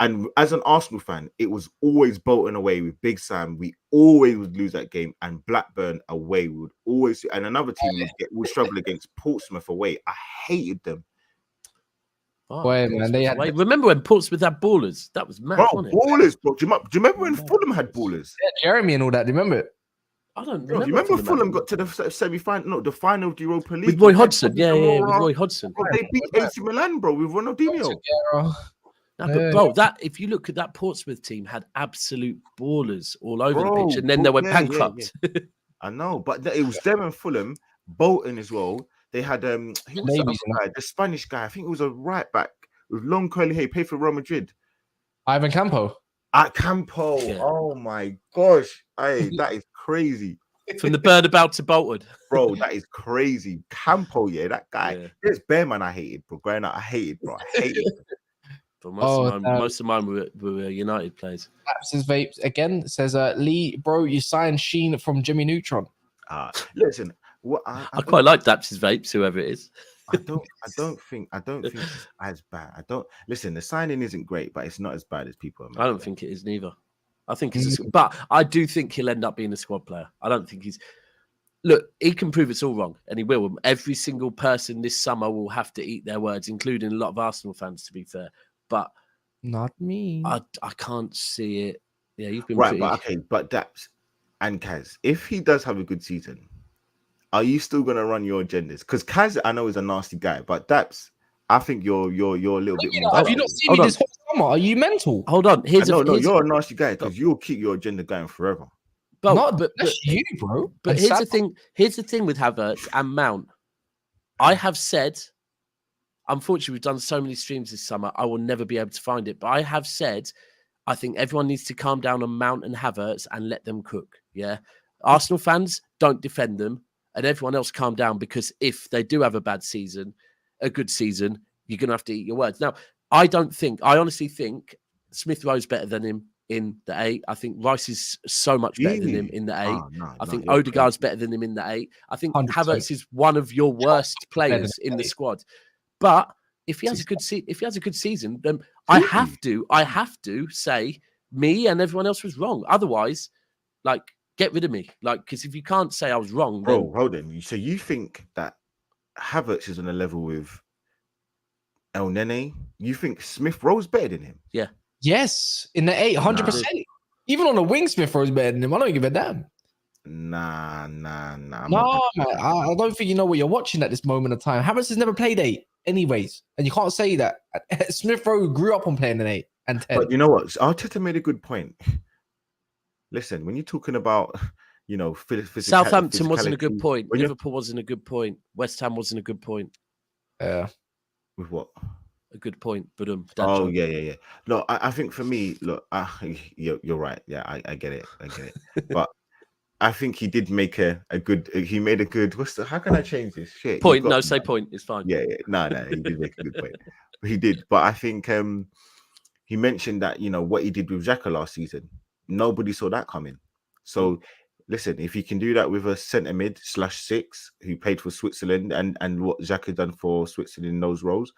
And as an Arsenal fan, it was always Bolton away with Big Sam. We always would lose that game, and Blackburn away we would always. And another team would struggle against Portsmouth away. I hated them. Boy, man, they had. Remember when Portsmouth had ballers? That was mad. Bro, ballers, bro. Do you remember when Fulham had ballers? Yeah, Jeremy and all that. Do you remember it? I don't remember. Bro, you remember Fulham got to the semi-final, no, the final of the Europa League with Roy Hodgson. Yeah, with Roy Hodgson. Bro, they beat AC Milan, bro, with Ronaldinho. No, but bro, that if you look at that Portsmouth team, had absolute ballers all over the pitch, and then they went bankrupt. Yeah. I know, but it was them and Fulham, Bolton as well. They had who was the Spanish guy? I think it was a right back with long curly hair. Played for Real Madrid. Ivan Campo. Campo. Yeah. Oh my gosh, that is crazy. From the Burnabout to Bolton, bro, that is crazy. Campo, that guy. Yeah. There's Bearman I hated, bro. Growing up, I hated. But most of mine were United players. Daps' vapes again says, Lee, bro, you signed Sheen from Jimmy Neutron. Listen, I quite like Daps' vapes, whoever it is. I don't think it's as bad. Listen, the signing isn't great, but it's not as bad as people are. I don't think it is neither. I think but I do think he'll end up being a squad player. I don't think look, he can prove it's all wrong, and he will. Every single person this summer will have to eat their words, including a lot of Arsenal fans, to be fair. But not me. I can't see it. Yeah, you've been right, but Daps and Kaz, if he does have a good season, are you still gonna run your agendas? Because Kaz, I know, is a nasty guy, but Daps, I think you're a little bit more. Have you not seen me this whole summer? Are you mental? Hold on. You're a nasty guy because you'll keep your agenda going forever. But that's you, bro. But here's the thing. Here's the thing with Havertz and Mount. I have said, unfortunately, we've done so many streams this summer, I will never be able to find it. But I have said, I think everyone needs to calm down on Mount and Havertz and let them cook. Yeah. Arsenal fans, don't defend them, and everyone else calm down, because if they do have a good season, you're going to have to eat your words. Now, I honestly think Smith Rowe's better than him in the 8. I think Rice is so much better than him in the 8. I think Odegaard's better than him in the 8. I think 100%. Havertz is one of your worst players in the squad. But if he has a good season, then I have to say me and everyone else was wrong. Otherwise, like, get rid of me. Like, because if you can't say I was wrong, then... Bro, hold on. So you think that Havertz is on a level with El Nene? You think Smith Rowe's better than him? Yeah. Yes, in the 8, 100%. Even on the wing, Smith Rowe's better than him. I don't give a damn. Nah. No, man, I don't think you know what you're watching at this moment of time. Havertz has never played 8, anyways, and you can't say that. Smith Rowe grew up on playing an 8 and 10. But you know what? Arteta made a good point. Listen, when you're talking about, you know, Southampton wasn't a good point. Liverpool wasn't a good point. West Ham wasn't a good point. Yeah. With what? A good point, but yeah. Look, I think for me, look, you're right. Yeah, I get it. But I think he did make a good. He made a good. How can I change this shit? Point. No, say point. It's fine. Yeah. No. He did make a good point. He did, but I think he mentioned that, you know, what he did with Xhaka last season. Nobody saw that coming. So listen, if he can do that with a centre mid /6 who played for Switzerland and what Xhaka done for Switzerland in those roles,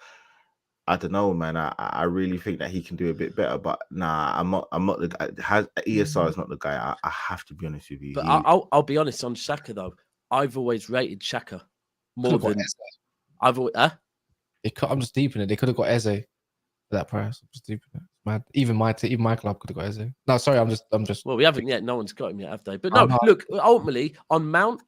I don't know, man. I really think that he can do a bit better. But nah, I'm not the guy. ESR is not the guy. I have to be honest with you. But I'll be honest on Xhaka though. I've always rated Xhaka more than I've always. I'm just deep in it. They could have got Eze for that price. I'm just deep in it. Man, even my club could have got Eze. No, sorry, I'm just. Well, we haven't yet. No one's got him yet, have they? But no, look. Ultimately, on Mount,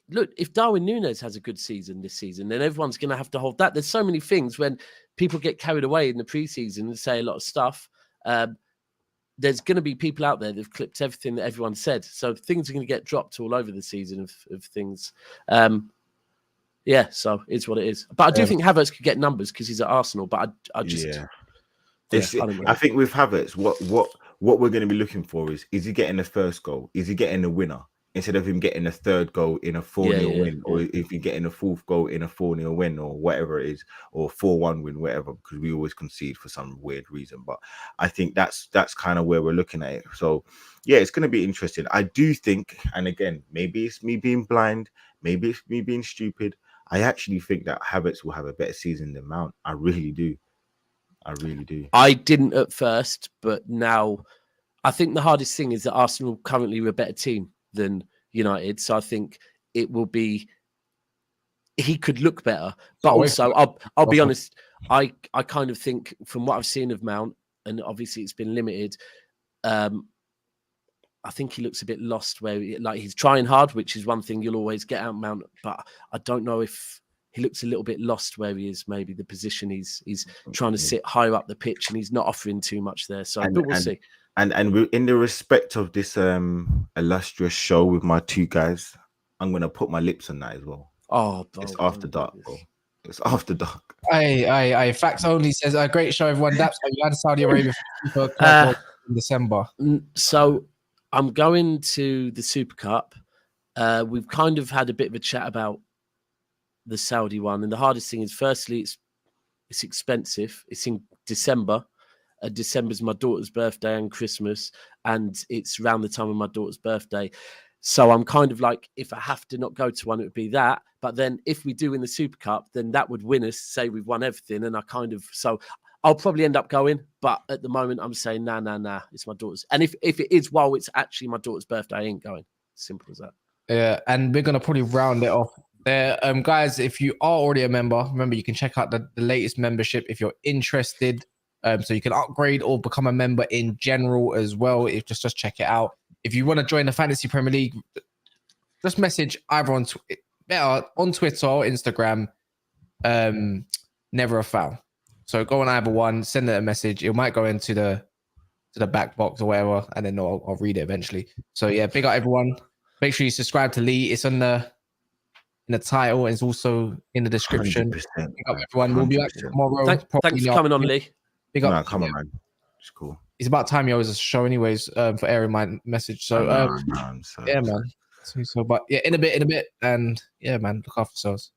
look, if Darwin Núñez has a good season this season, then everyone's going to have to hold that. There's so many things when people get carried away in the preseason and say a lot of stuff. There's going to be people out there that have clipped everything that everyone said. So things are going to get dropped all over the season of things. Yeah, so it's what it is. But I do think Havertz could get numbers because he's at Arsenal. But I just... Yeah. I think with Havertz, what we're going to be looking for is he getting the first goal? Is he getting the winner? Instead of him getting a third goal in a 4-0 win, or if you're getting a fourth goal in a 4-0 win, or whatever it is, or 4-1 win, whatever, because we always concede for some weird reason. But I think that's kind of where we're looking at it. So yeah, it's going to be interesting. I do think, and again, maybe it's me being blind, maybe it's me being stupid, I actually think that Havertz will have a better season than Mount. I really do. I didn't at first, but now I think the hardest thing is that Arsenal currently are a better team than United. So I think it will be, he could look better. But also, I'll be honest, I kind of think from what I've seen of Mount, and obviously it's been limited, I think he looks a bit lost where he's trying hard, which is one thing you'll always get out Mount. But I don't know if he looks a little bit lost where he is, maybe the position he's trying to sit higher up the pitch and he's not offering too much there. So but we'll see. And we're in the respect of this illustrious show with my two guys, I'm gonna put my lips on that as well. Oh, it's after dark, bro. It's after dark. Hey, Facts Only says a great show, everyone. Daps, you had Saudi Arabia for Club in December. So I'm going to the Super Cup. We've kind of had a bit of a chat about the Saudi one, and the hardest thing is, firstly, it's expensive. It's in December. December's my daughter's birthday and Christmas, and it's around the time of my daughter's birthday. So I'm kind of like, if I have to not go to one, it would be that. But then if we do win the Super Cup, then that would win us, say we've won everything. And so I'll probably end up going. But at the moment, I'm saying, nah, it's my daughter's. And if it is while it's actually my daughter's birthday, I ain't going. Simple as that. Yeah, and we're going to probably round it off there. Guys, if you are already a member, remember you can check out the latest membership if you're interested. So you can upgrade or become a member in general as well. Just check it out. If you want to join the Fantasy Premier League, just message either on Twitter or Instagram. Never a foul. So go on either one, send it a message. It might go into the back box or whatever, and then I'll read it eventually. So yeah, big up everyone. Make sure you subscribe to Lee. It's in the title. It's also in the description. Big up everyone. We'll be back tomorrow. Thanks for coming on, Lee. Big up. Come on, man. It's cool. it's about time you always a show anyways, for airing my message. So yeah, man. So, but yeah, in a bit, and yeah, man, look after yourselves.